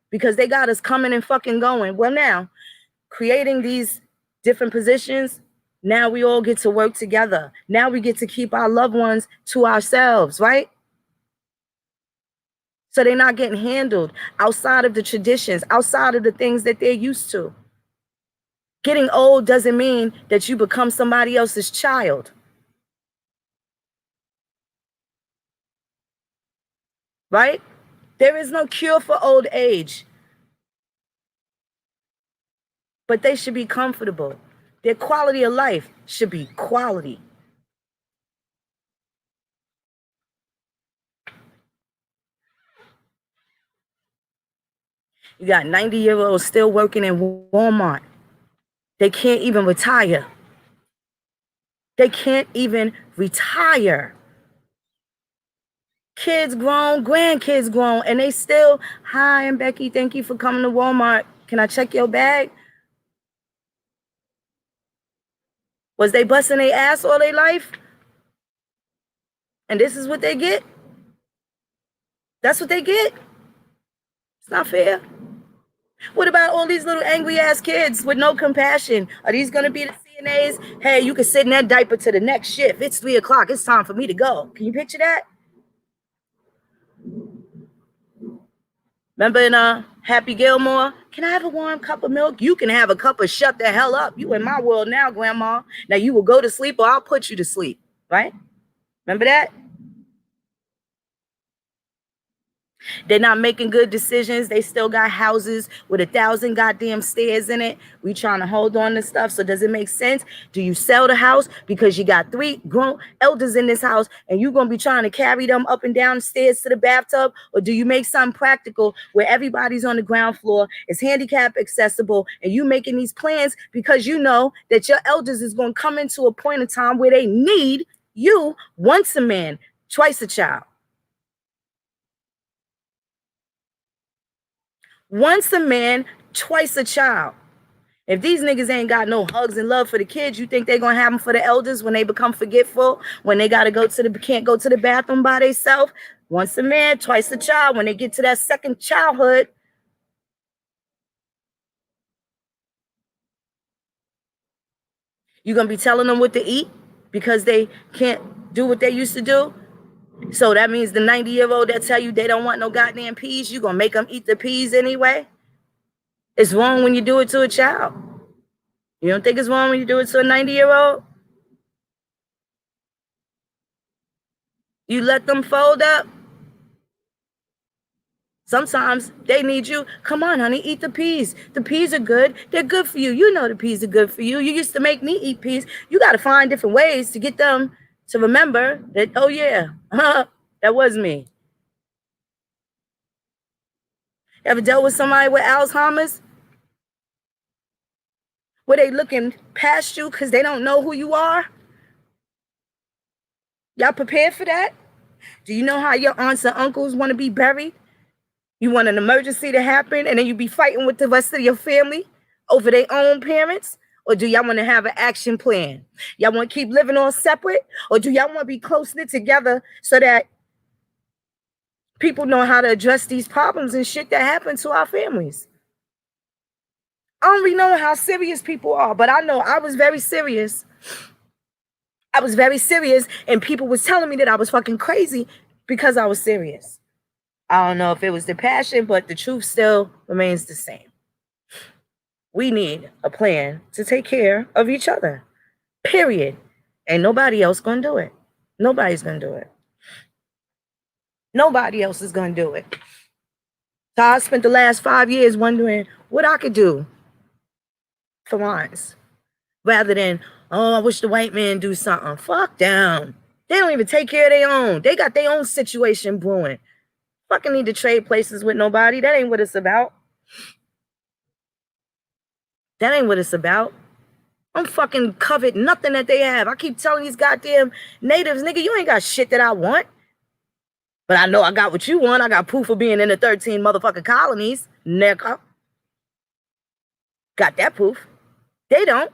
Because they got us coming and fucking going. Well, now, creating these different positions, now we all get to work together. Now we get to keep our loved ones to ourselves, right? So they're not getting handled outside of the traditions, outside of the things that they're used to. Getting old doesn't mean that you become somebody else's child. Right? There is no cure for old age. But they should be comfortable. Their quality of life should be quality. You got 90-year-olds still working in Walmart. They can't even retire. They can't even retire. Kids grown, grandkids grown, and they still, hi, I'm Becky, thank you for coming to Walmart. Can I check your bag? Was they busting their ass all their life? And this is what they get? That's what they get? It's not fair. What about all these little angry ass kids with no compassion? Are these going to be the CNAs? Hey, you can sit in that diaper to the next shift. It's 3 o'clock. It's time for me to go. Can you picture that? Remember in Happy Gilmore? Can I have a warm cup of milk? You can have a cup of shut the hell up. You in my world now, Grandma. Now you will go to sleep or I'll put you to sleep. Right? Remember that? They're not making good decisions. They still got houses with 1,000 goddamn stairs in it. We trying to hold on to stuff. So does it make sense? Do you sell the house because you got 3 grown elders in this house and you're going to be trying to carry them up and down the stairs to the bathtub? Or do you make something practical where everybody's on the ground floor, it's handicap accessible, and you making these plans because you know that your elders is going to come into a point in time where they need you once a man, twice a child. Once a man, twice a child. If these niggas ain't got no hugs and love for the kids, you think they're gonna have them for the elders when they become forgetful, when they gotta can't go to the bathroom by themselves? Once a man, twice a child. When they get to that second childhood, you're gonna be telling them what to eat because they can't do what they used to do. So that means the 90-year-old that tell you they don't want no goddamn peas, you're gonna make them eat the peas anyway. It's wrong when you do it to a child. You don't think it's wrong when you do it to a 90-year-old? You let them fold up. Sometimes they need you. Come on, honey, eat the peas. The peas are good. They're good for you. You know the peas are good for you. You used to make me eat peas. You got to find different ways to get them to remember that, oh, yeah, that was me. Ever dealt with somebody with Alzheimer's? Were they looking past you because they don't know who you are? Y'all prepared for that? Do you know how your aunts and uncles want to be buried? You want an emergency to happen and then you be fighting with the rest of your family over their own parents? Or do y'all want to have an action plan? Y'all want to keep living all separate? Or do y'all want to be close-knit together so that people know how to address these problems and shit that happen to our families? I don't really know how serious people are, but I know I was very serious. I was very serious, and people was telling me that I was fucking crazy because I was serious. I don't know if it was the passion, but the truth still remains the same. We need a plan to take care of each other, period. Ain't nobody else gonna do it. Nobody's gonna do it. Nobody else is gonna do it. So I spent the last 5 years wondering what I could do for mine, rather than, oh, I wish the white man do something. Fuck them. They don't even take care of their own. They got their own situation brewing. Fucking need to trade places with nobody. That ain't what it's about. That ain't what it's about. I'm fucking covet nothing that they have. I keep telling these goddamn natives, nigga, you ain't got shit that I want. But I know I got what you want. I got proof of being in the 13 motherfucking colonies, nigga. Got that proof. They don't.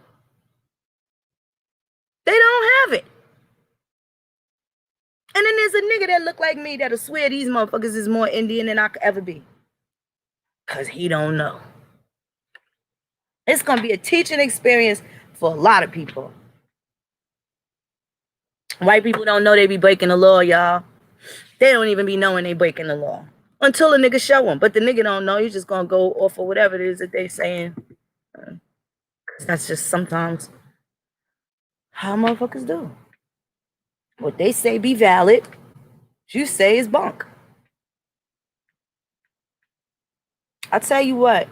They don't have it. And then there's a nigga that look like me that'll swear these motherfuckers is more Indian than I could ever be. Because he don't know. It's going to be a teaching experience for a lot of people. White people don't know they be breaking the law, y'all. They don't even be knowing they breaking the law. Until a nigga show them. But the nigga don't know. He's just going to go off of whatever it is that they saying. That's just sometimes how motherfuckers do. What they say be valid, you say is bunk. I'll tell you what.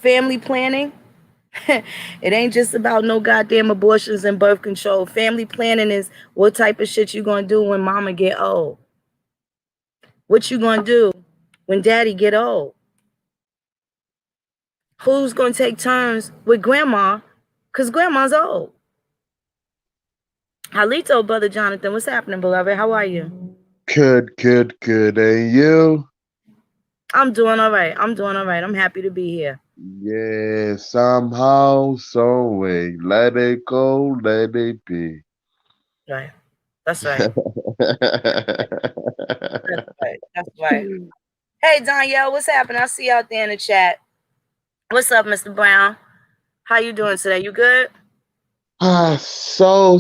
Family planning, it ain't just about no goddamn abortions and birth control. Family planning is what type of shit you gonna do when mama get old. What you gonna do when daddy get old? Who's gonna take turns with grandma? Because grandma's old. Halito, Brother Jonathan, what's happening, beloved? How are you? Good. And you? I'm doing all right. I'm happy to be here. Yeah, somehow, some way. Let it go, let it be. Right. That's right. That's right. Hey, Danielle, what's happening? I see you out there in the chat. What's up, Mr. Brown? How you doing today? You good? So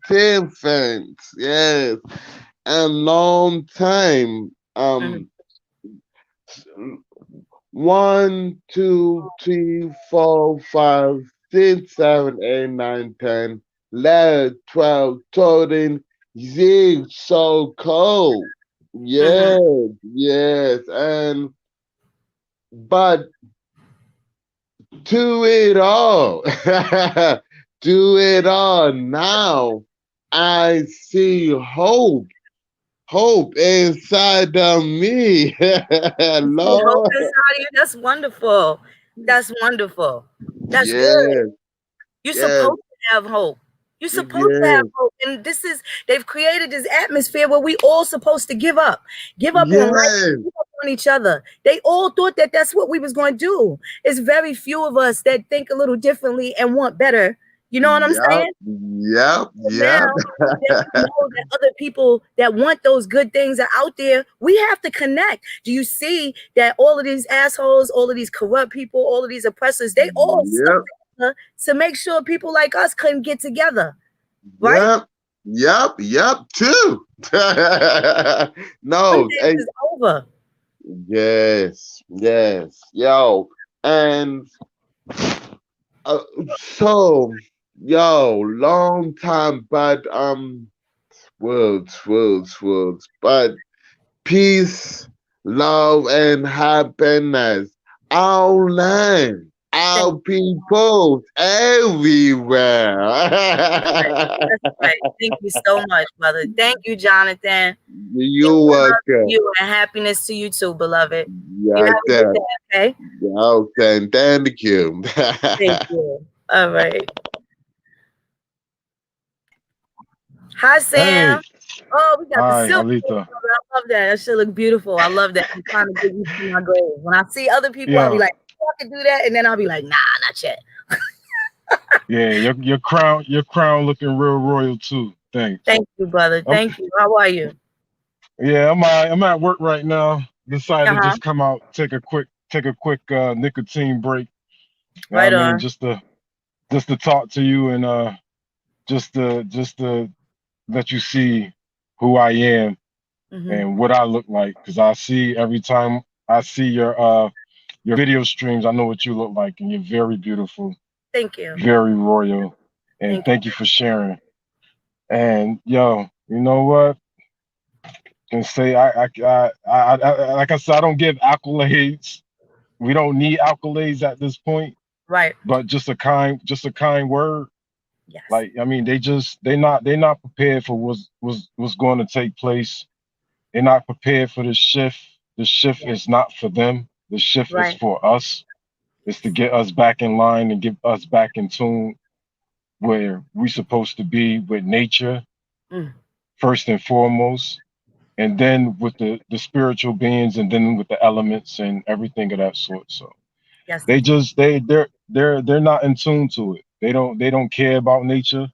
different. Yes. And long time. 1, 2, 3, 4, 5, 6, 7, 8, 9, 10, 11, 12, 13. Yeah, so cold. Yes, yes. And but do it all. Do it all now. I see hope. Hope inside of me. Hope Lord. inside you. That's wonderful. That's wonderful. That's Yes, good. You're yes, supposed to have hope. You're supposed to have yes, hope. And they've created this atmosphere where we all supposed to give up. Give up on life, yes. give up on each other. They all thought that that's what we was going to do. It's very few of us that think a little differently and want better. You know what I'm saying? Yep. Now that we know that other people that want those good things are out there, we have to connect. Do you see that all of these assholes, all of these corrupt people, all of these oppressors, they all stuck together to make sure people like us couldn't get together, right? Yep. Too. No. This is over. Yes. Yo. And So, yo, long time, but worlds, but peace, love, and happiness. Our land, Thank our people, everywhere. That's right. Thank you so much, brother. Thank you, Jonathan. Peace You and love to welcome. you and happiness to you too, beloved. You Yeah, have a good day, okay? okay, thank you. Thank you. All right. Hi, Hey, Sam. Oh, we got the hi, silver. Alita. I love that. That shit look beautiful. I love that. I'm trying to get you to my grave. When I see other people, I'll be Yeah, like, "Oh, I can do that," and then I'll be like, "Nah, not yet." yeah, your crown looking real royal too. Thanks. Thank you, brother. I'm Thank you. How are you? yeah, I'm at work right now. Decided Uh to huh. just come out, take a quick nicotine break. I Right mean, on. just to talk to you and just to let you see who I am Hmm. and what I look like. Because I see every time I see your video streams, I know what you look like, and you're very beautiful, Thank you. very royal. And Thank you. thank you for sharing. And yo, you know what? Can say like I said, I don't give accolades. We don't need accolades at this point, Right. but just a kind word. Yes. Like I mean, they're not prepared for what's going to take place. They're not prepared for the shift. The shift Yes. is not for them. The shift is Right. for us. It's to get us back in line and get us back in tune where we're supposed to be with nature Mm. first and foremost, and then with the spiritual beings, and then with the elements and everything of that sort. So Yes, they indeed. just they're not in tune to it. They don't care about nature.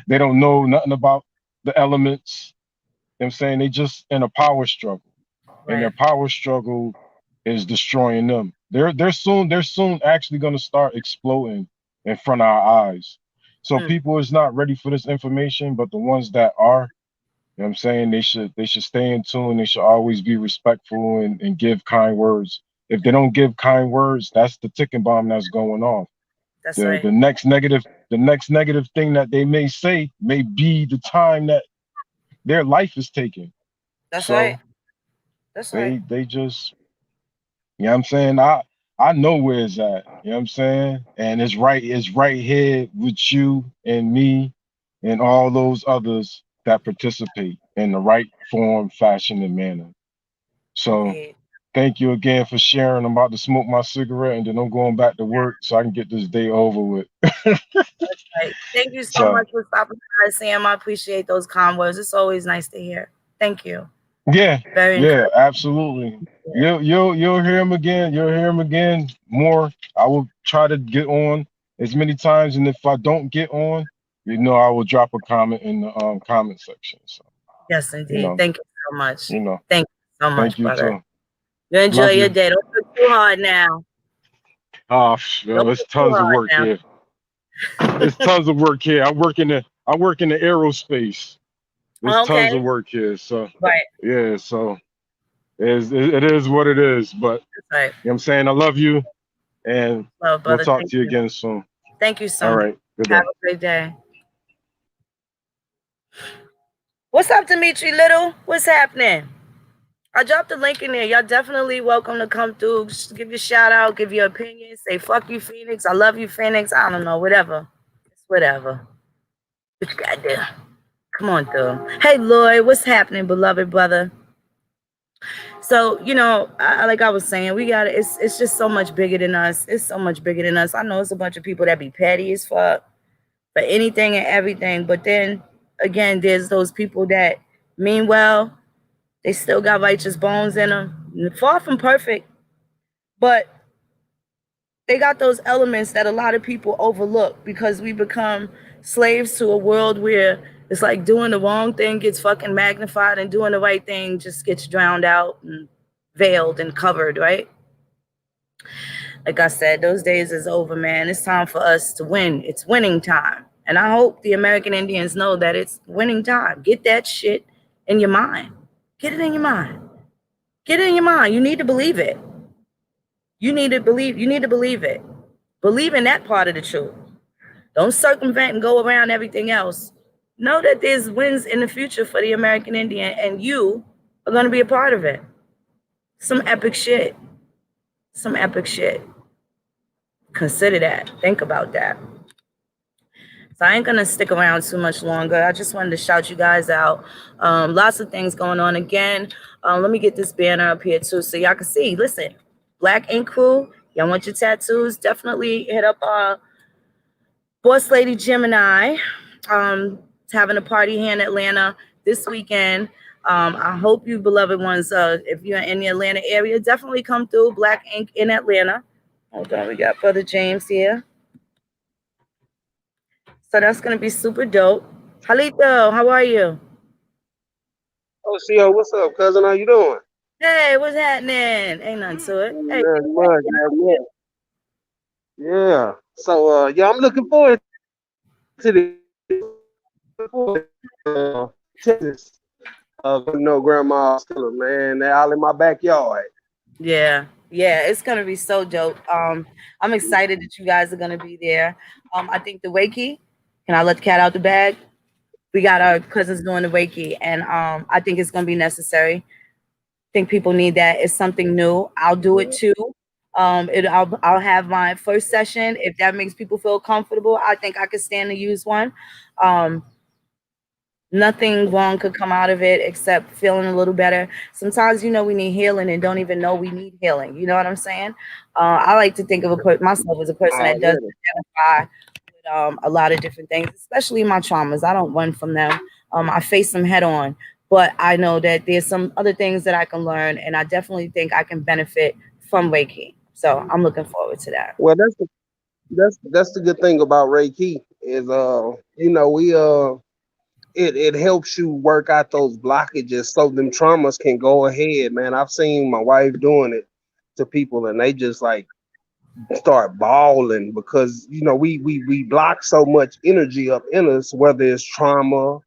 They don't know nothing about the elements. You know what I'm saying, they just in a power struggle, and their Right. power struggle is destroying them. They're soon actually going to start exploding in front of our eyes. So Mm. people is not ready for this information, but the ones that are, you know what I'm saying, they should stay in tune. They should always be respectful and give kind words. If they don't give kind words, that's the ticking bomb that's going off. That's The right. the next negative the next negative thing that they may say may be the time that their life is taken. That's right. So That's right. they just, you know what I'm saying? I know where it's at, you know what I'm saying? And it's right here with you and me and all those others that participate in the right form, fashion, and manner. So Indeed. thank you again for sharing. I'm about to smoke my cigarette and then I'm going back to work so I can get this day over with. Right. Thank you so So much for stopping by, Sam. I appreciate those kind words. It's always nice to hear. Thank you. yeah, Very yeah, encouraging. absolutely. You'll hear him again. You'll hear him again more. I will try to get on as many times, and if I don't get on, I will drop a comment in the comment section. So Yes, you indeed. know, Thank you so much. you know. Thank you so Thank much, you brother. too. You enjoy Love your you. day. Don't look too hard now. Well, Don't there's look too tons of hard work now. here. There's tons of work here. I work in the aerospace. There's Okay. tons of work here. So Right. yeah, so it is what it is. But That's right. you know what I'm saying, I love you, and Well, we'll brother, talk thank to you you. again soon. Thank you All so much. right. Good Have day. a great day. What's up, Dimitri Little? What's happening? I dropped the link in there. Y'all definitely welcome to come through. Just give your shout out, give your opinion, say fuck you, Phoenix. I love you, Phoenix. I don't know, whatever. It's whatever. What you gotta do? Come on through. Hey Lloyd, what's happening, beloved brother? So, like I was saying, we got it's just so much bigger than us. It's so much bigger than us. I know it's a bunch of people that be petty as fuck for anything and everything. But then again, there's those people that mean well, they still got righteous bones in them. Far from perfect, but they got those elements that a lot of people overlook because we become slaves to a world where it's like doing the wrong thing gets fucking magnified and doing the right thing just gets drowned out and veiled and covered, right? Like I said, those days is over, man. It's time for us to win. It's winning time. And I hope the American Indians know that it's winning time. Get that shit in your mind. Get it in your mind. Get it in your mind. You need to believe it. You need to believe it. Believe in that part of the truth. Don't circumvent and go around everything else. Know that there's wins in the future for the American Indian, and you are going to be a part of it. Some epic shit. Some epic shit. Consider that. Think about that. So I ain't gonna stick around too much longer. I just wanted to shout you guys out. Lots of things going on. Again, let me get this banner up here too so y'all can see. Listen, Black Ink Crew, y'all want your tattoos? Definitely hit up Boss Lady Gemini. Having a party here in Atlanta this weekend. I hope you beloved ones, if you're in the Atlanta area, definitely come through Black Ink in Atlanta. Hold on, we got Brother James here. So that's going to be super dope. Halito, how are you? Oh, CO, what's up, cousin? How you doing? Hey, what's happening? Ain't nothing to it. Hey, Nothing much, nothing much. Yeah. So, yeah, I'm looking forward to the Texas. No grandma's killer, man. They're all in my backyard. yeah, it's going to be so dope. I'm excited that you guys are going to be there. I think the Wakey, can I let the cat out the bag? We got our cousins doing the Wakey, and I think it's going to be necessary. I think people need that. It's something new. I'll do it too. I'll have my first session if that makes people feel comfortable. I think I could stand to use one. Nothing wrong could come out of it except feeling a little better. Sometimes, we need healing and don't even know we need healing. You know what I'm saying? I like to think of myself as a person that does identify with a lot of different things, especially my traumas. I don't run from them. I face them head on. But I know that there's some other things that I can learn, and I definitely think I can benefit from Reiki. So I'm looking forward to that. Well, that's the good thing about Reiki is we it helps you work out those blockages so them traumas can go ahead, man. I've seen my wife doing it to people and they just like start bawling because we block so much energy up in us, whether it's trauma,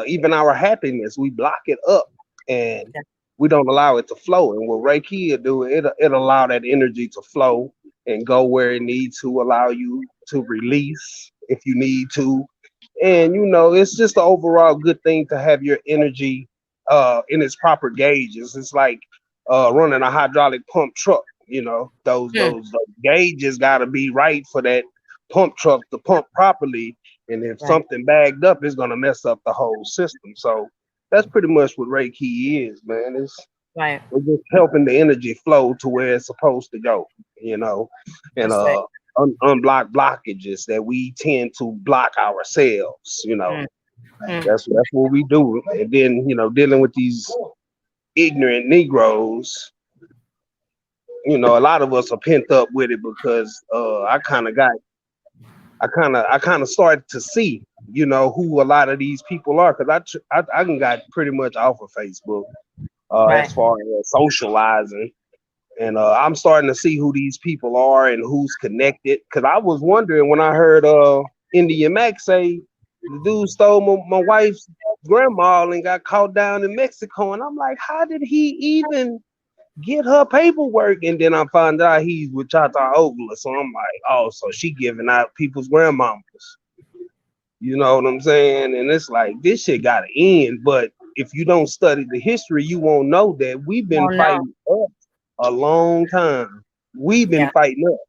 even our happiness, we block it up and we don't allow it to flow. And what Reiki will do, it allow that energy to flow and go where it needs to, allow you to release if you need to. And it's just an overall good thing to have your energy in its proper gauges. It's like running a hydraulic pump truck. Those gauges got to be right for that pump truck to pump properly. And if something bagged up, it's gonna mess up the whole system. So that's pretty much what Reiki is, man. We're just helping the energy flow to where it's supposed to go, and unblock blockages that we tend to block ourselves. That's what we do. And then dealing with these ignorant Negroes. A lot of us are pent up with it because I kind of started to see, who a lot of these people are, because I got pretty much off of Facebook as far as socializing, and I'm starting to see who these people are and who's connected. Because I was wondering when I heard Indian Mac say the dude stole my wife's grandma and got caught down in Mexico, and I'm like, how did he even get her paperwork? And then I found out he's with Chata Ogla. So I'm like, oh, so she giving out people's grandmamas. You know what I'm saying? And it's like, this shit gotta end. But if you don't study the history, you won't know that we've been fighting up a long time. We've been fighting up.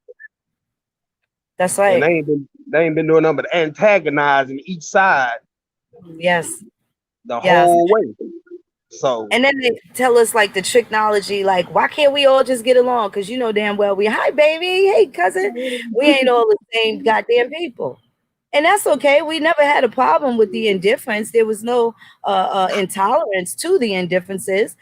That's right. And they ain't been doing nothing but antagonizing each side. Yes. The whole way. So, and then they tell us like the technology, like, why can't we all just get along? Because damn well hi baby, hey cousin, we ain't all the same goddamn people. And that's okay. We never had a problem with the indifference. There was no intolerance to the indifferences.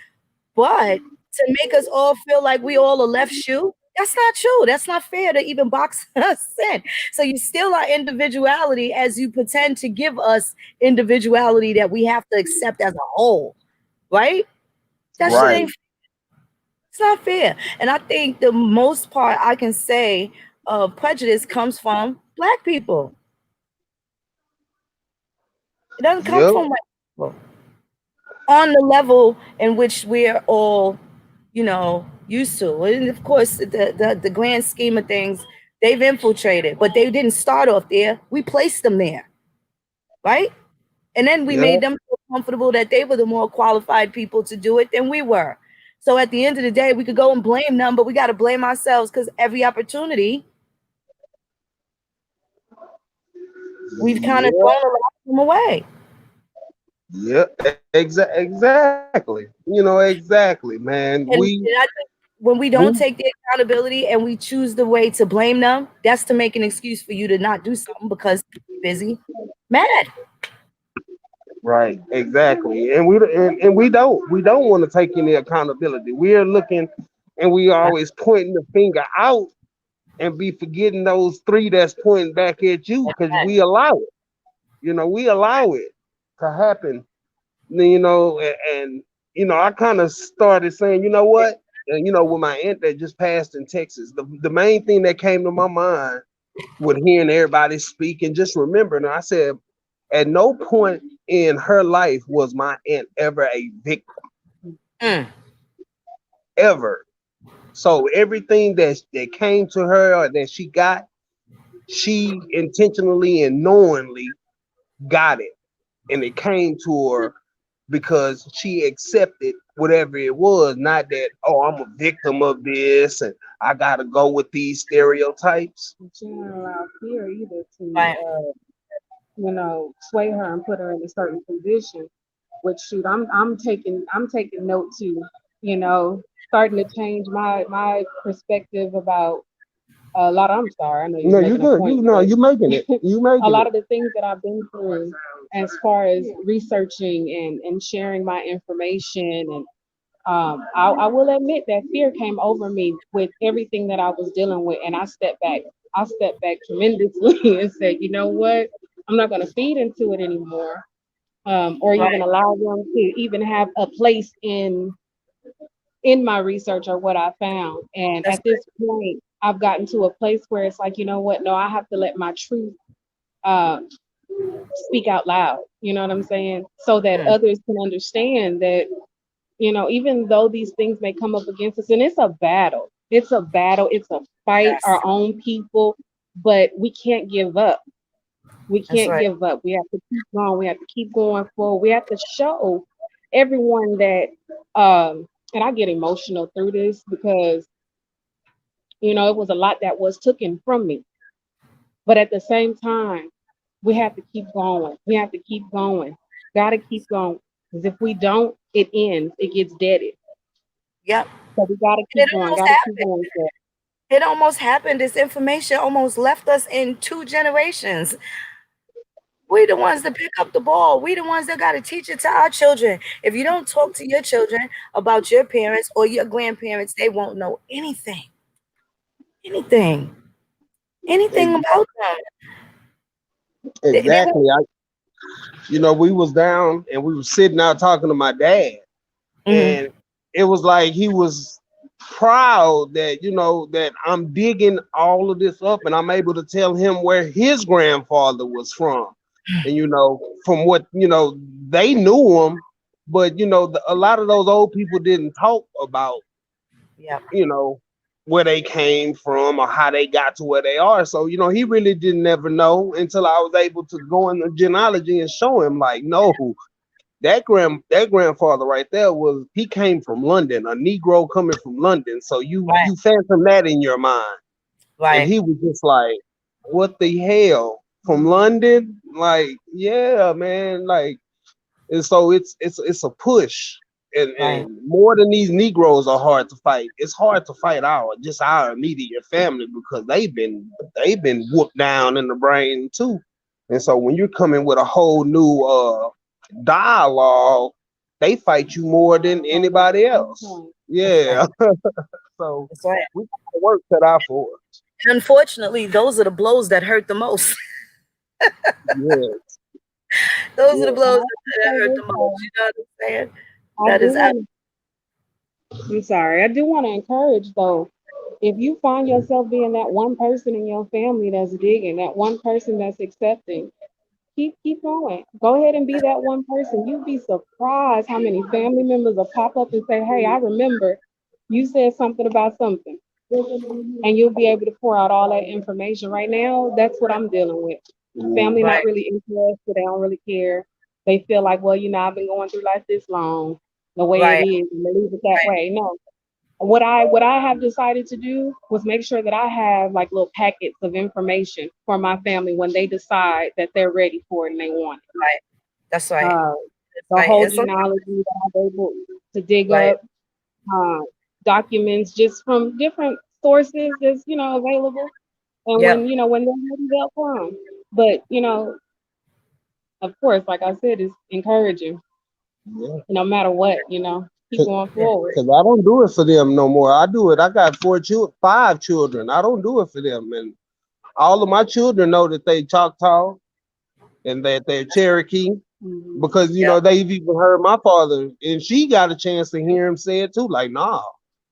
But to make us all feel like we all a left shoe, that's not true. That's not fair to even box us in. So you steal our individuality as you pretend to give us individuality that we have to accept as a whole. Right? That shit ain't fair. It's not fair. And I think the most part I can say of prejudice comes from Black people. It doesn't come from white people. On the level in which we're all, used to. And of course, the grand scheme of things, They've infiltrated, but they didn't start off there. We placed them there, right? And then we Yeah, made them feel comfortable that they were the more qualified people to do it than we were. So at the end of the day, we could go and blame them, but we got to blame ourselves because every opportunity we've kind of yeah, thrown a lot of them away. yeah. Exactly. Exactly, man. And We I think when we we don't take the accountability and we choose the way to blame them, that's to make an excuse for you to not do something because you're busy, mad. right, exactly. And we don't want to take any accountability. We're looking and we always pointing the finger out and be forgetting those three that's pointing back at you because we allow it. We allow it to happen. And I kind of started saying, you know what? And with my aunt that just passed in Texas, the main thing that came to my mind with hearing everybody speak and just remembering, I said, at no point in her life was my aunt ever a victim, Mm, ever. So everything that came to her or that she got, she intentionally and knowingly got it, and it came to her because she accepted whatever it was, not that, oh, I'm a victim of this and I gotta go with these stereotypes. She didn't allow fear either to, right. sway her and put her in a certain position. Which shoot, I'm taking note to, starting to change my perspective about a lot. I'm sorry, I know you're No, you making a good. point, but You making it. You a making lot it. of the things that I've been through as far as researching and sharing my information and I will admit that fear came over me with everything that I was dealing with, and I stepped back. I stepped back tremendously and said, you know what? I'm not going to feed into it anymore, or even Right. allow them to even have a place in my research or what I found. And That's at this point, I've gotten to a place where it's like, you know what? No, I have to let my truth uh, speak out loud. You know what I'm saying? So that mm, others can understand that, even though these things may come up against us, and it's a fight, our yes. own people, but we can't give up. We That's can't right. give up. We have to keep going. We have to keep going forward. We have to show everyone that, and I get emotional through this because, it was a lot that was taken from me. But at the same time, we have to keep going. We have to keep going. Gotta keep going. Because if we don't, it ends. It gets deaded. Yep. So we gotta And keep going. Gotta keep going. So it almost happened. This information almost left us in 2 generations. We the ones that pick up the ball. We the ones that got to teach it to our children. If you don't talk to your children about your parents or your grandparents, they won't know anything, anything, anything Ex- about them. They won't. Exactly. We was down and we were sitting out talking to my dad, Mhm. and it was like he was proud that that I'm digging all of this up and I'm able to tell him where his grandfather was from, and from what they knew him, but a lot of those old people didn't talk about Yep. you know where they came from or how they got to where they are. So he really didn't ever know until I was able to go in the genealogy and show him, like, no, that grandfather right there he came from London, a Negro coming from London. So Right. you phantom that in your mind. And Right. he was just like, what the hell? From London? Like, yeah, man. Like, and so it's a push. Right. And more than these Negroes are hard to fight, it's hard to fight our immediate family because they've been whooped down in the brain too. And so when you're coming with a whole new dialogue, they fight you more than anybody else. That's right. Yeah. So That's right. we got work cut out for us. And unfortunately, those are the blows that hurt the most. Yeah, Those are the yeah. and blows I that say hurt this, the most. You know what I'm saying? I That do is want. I'm sorry. I do want to encourage though. If you find yourself being that one person in your family that's digging, that one person that's accepting, keep going. Go ahead and be that one person. You'd be surprised how many family members will pop up and say, "Hey, I remember you said something about something." and you'll be able to pour out all that information. Right now, that's what I'm dealing with. Family Right, not really interested. They don't really care. They feel like, well, I've been going through life this long, the way it right, is, and they leave it that way. No, what I have decided to do was make sure that I have like little packets of information for my family when they decide that they're ready for it and they want right. That's it. right. That's The right. whole And sometimes, genealogy that I'm able to dig right, up, uh, documents just from different sources that's available. And yep, when they're ready, they'll come. But of course, like I said, it's encouraging. Yeah. No matter what, keep going yeah, forward. Cause I don't do it for them no more. I do it. I got 5 children. I don't do it for them, and all of my children know that they Choctaw and that they're Cherokee Mhm. because yep, they've even heard my father, and she got a chance to hear him say it too. Like, nah,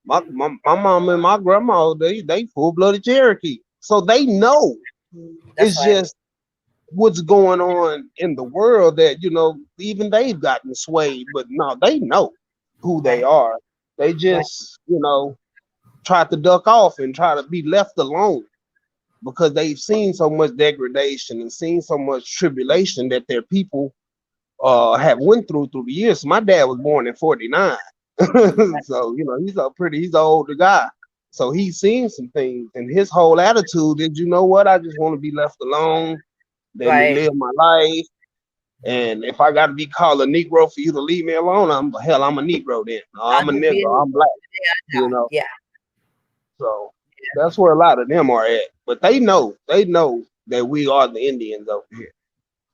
my mom and my grandma, they full blooded Cherokee, so they know. that's It's right. just what's going on in the world that even they've gotten swayed, but no, they know who they Right, are. They right, just try to duck off and try to be left alone because they've seen so much degradation and seen so much tribulation that their people have went through the years. My dad was born in 49. So he's an older guy, so he's seen some things, and his whole attitude is, what, I just want to be left alone. Let me right. live my life. And if I got to be called a Negro for you to leave me alone, I'm a Negro then. I I'm a could be nigga. a I'm black. You die. know. Yeah, So that's where a lot of them are at. But they know that we are the Indians over here.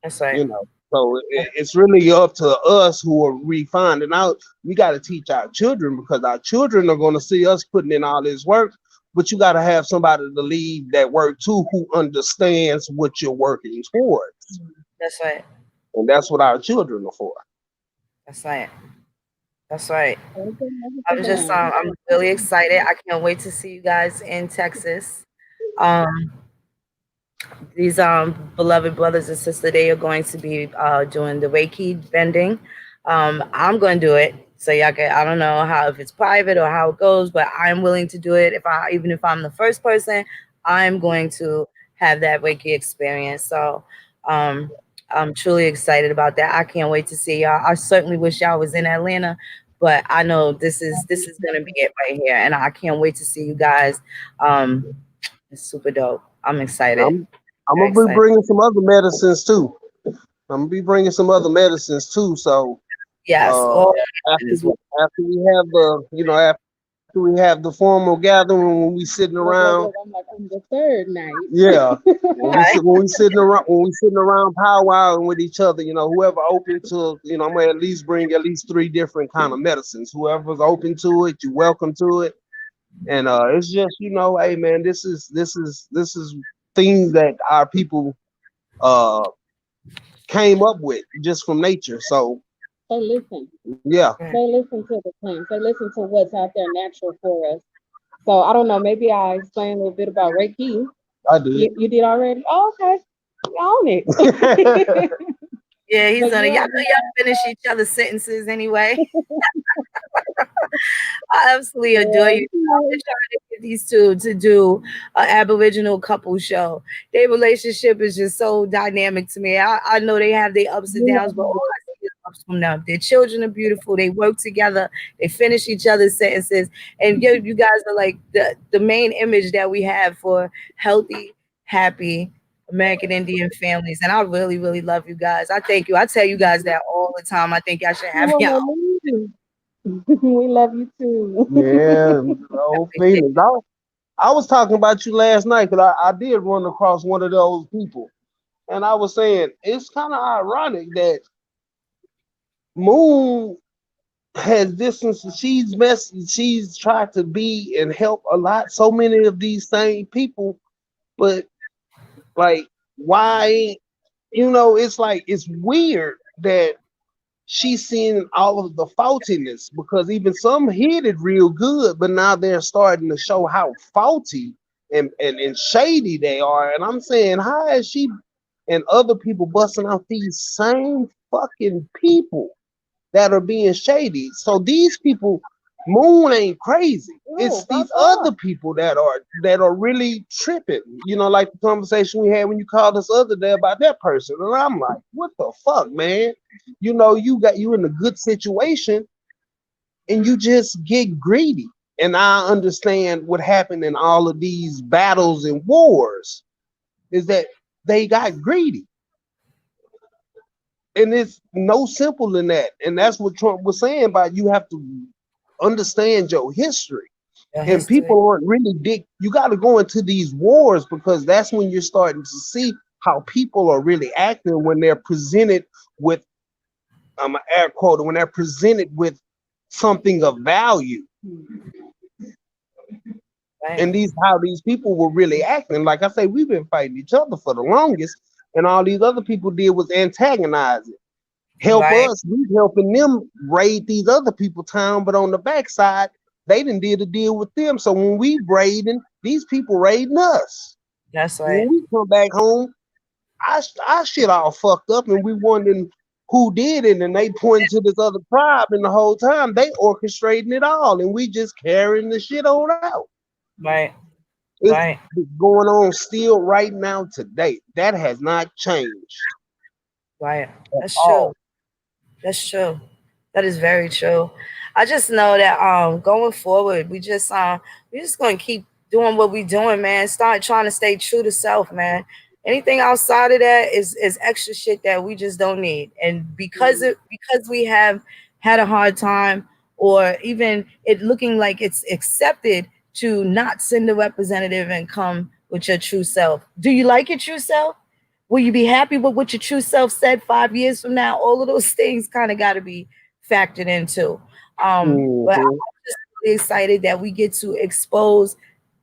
that's right. You know. So it's really up to us who are refinding out. We got to teach our children because our children are going to see us putting in all this work. But you got to have somebody to lead that work too who understands what you're working towards. That's right. And that's what our children are for. That's right. That's right. Everything, everything. I'm really excited. I can't wait to see you guys in Texas. Um, these beloved brothers and sisters, they are going to be doing the Reiki bending. I'm going to do it. So y'all can, I don't know how, if it's private or how it goes, but I'm willing to do it. Even if I'm the first person, I'm going to have that Reiki experience. So um, I'm truly excited about that. I can't wait to see y'all. I certainly wish y'all was in Atlanta, but I know this is going to be it right here, and I can't wait to see you guys. Um, it's super dope. I'm And excited. I'm Very gonna be excited. bringing some other medicines too. I'm gonna be bringing some other medicines too. So Yes. uh, Oh, after as well. we have after we have the formal gathering when we sitting around, Look, I'm like on the third night. yeah. Right. When we sitting around powwowing with each other, whoever open to, I'm gonna at least bring at least 3 different kind of medicines. Whoever's open to it, you're welcome to it. And it's just, hey man, this is things that our people uh came up with just from nature. So They listen. yeah, Right. They listen to the plants. They listen to what's out there natural for us. So I don't know. Maybe I explained a little bit about Reiki. I did. You did already? Oh, okay. You own it. Yeah, he's But gonna. yeah, Y'all know y'all finish each other's sentences anyway. I absolutely adore you. I'm yeah. just trying to get these two to do an Aboriginal couple show. Their relationship is just so dynamic to me. I know they have their ups and downs, but all I see is ups from them. Their children are beautiful. They work together. They finish each other's sentences, and you guys are like the main image that we have for healthy, happy American Indian families. And I really, really love you guys. I thank you. I tell you guys that all the time. I think I should You have y'all. wanna leave? We love you too. Yeah, old feelings. I was talking about you last night because I did run across one of those people, and I was saying it's kind of ironic that Moon has distance. She's tried to be and help a lot. So many of these same people, but like, why? It's like it's weird that she's seeing all of the faultiness because even some hid it real good, but now they're starting to show how faulty and shady they are. And I'm saying, how is she and other people busting out these same fucking people that are being shady? So these people Moon ain't crazy. No, It's by these far. other people that are really tripping. You know, like the conversation we had when you called us the other day about that person. And I'm like, what the fuck, man? You know, you in a good situation and you just get greedy. And I understand what happened in all of these battles and wars is that they got greedy. And it's no simple than that. And that's what Trump was saying about you have to understand your history. Your And history. people aren't really you got to go into these wars because that's when you're starting to see how people are really acting when they're presented with I'm air quote when they're presented with something of value. Right. And these how these people were really acting. Like I say, we've been fighting each other for the longest, and all these other people did was antagonize it. Help Right. us, we helping them raid these other people town, but on the backside, they didn't did a deal with them. So when we raiding, these people raiding us. That's When right. we come back home, our shit all fucked up, and we wondering who did it, and they pointing to this other tribe, and the whole time they orchestrating it all, and we just carrying the shit on out. Right. It's Right. going on still right now today. That has not changed Right. at That's true. all. That's true. That is very true. I just know that going forward, we're just gonna keep doing what we doing, man. Start trying to stay true to self, man. Anything outside of that is extra shit that we just don't need. And because we have had a hard time, or even it looking like it's accepted to not send a representative and come with your true self. Do you like your true self? Will you be happy with what your true self said 5 years from now? All of those things kind of got to be factored into. But Mhm. I'm just really excited that we get to expose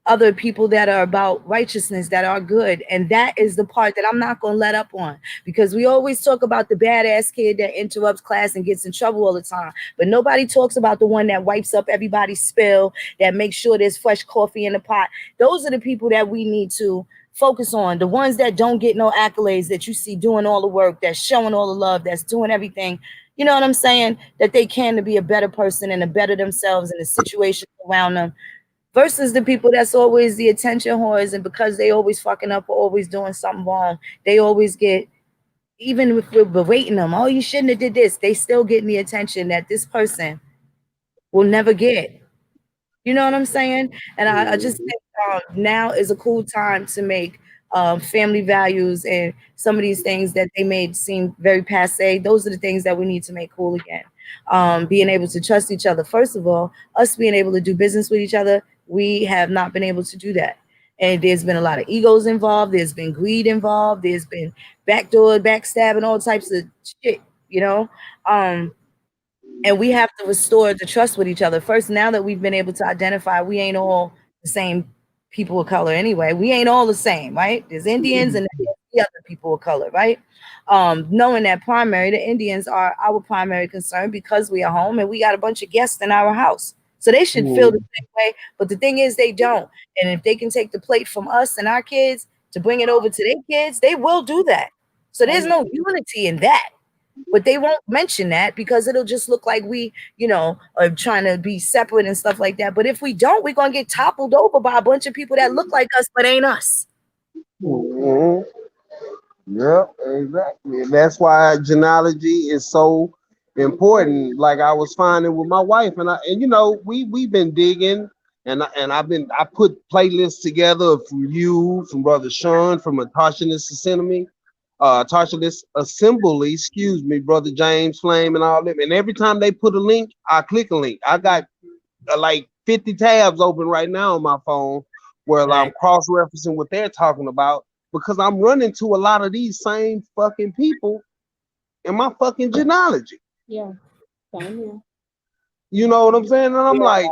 other people that are about righteousness, that are good. And that is the part that I'm not going to let up on, because we always talk about the badass kid that interrupts class and gets in trouble all the time. But nobody talks about the one that wipes up everybody's spill, that makes sure there's fresh coffee in the pot. Those are the people that we need to focus on, the ones that don't get no accolades, that you see doing all the work, that's showing all the love, that's doing everything, you know what I'm saying, that they can to be a better person and to better themselves in the situations around them, versus the people that's always the attention whores, and because they always fucking up or always doing something wrong, they always get, even if we're berating them, oh, you shouldn't have did this, they still getting the attention that this person will never get. You know what I'm saying? And I just Mhm. think now is a cool time to make family values and some of these things that they made seem very passe. Those are the things that we need to make cool again. Being able to trust each other. First of all, us being able to do business with each other, we have not been able to do that. And there's been a lot of egos involved. There's been greed involved. There's been backdoor, backstabbing, all types of shit, you know? Um, and we have to restore the trust with each other first. Now that we've been able to identify we ain't all the same people of color anyway, we ain't all the same, right? There's Indians and there's the other people of color, right? Knowing that primary, the Indians are our primary concern because we are home and we got a bunch of guests in our house, so they should feel the Mhm. same way. But the thing is, they don't. And if they can take the plate from us and our kids to bring it over to their kids, they will do that. So Oh there's yeah. no unity in that, but they won't mention that because it'll just look like we, are trying to be separate and stuff like that. But if we don't, we're gonna get toppled over by a bunch of people that look like us but ain't us. Mhm. Yep, exactly. And that's why genealogy is so important. Like I was finding with my wife, and we've been digging, I put playlists together from you, from Brother Sean, from a Tarshalist Assembly, excuse me, Brother James Flame, and all them. And every time they put a link, I click a link. I got like 50 tabs open right now on my phone where I'm Right, cross-referencing what they're talking about because I'm running to a lot of these same fucking people in my fucking genealogy. Yeah. Same here. You know what I'm saying? And I'm like,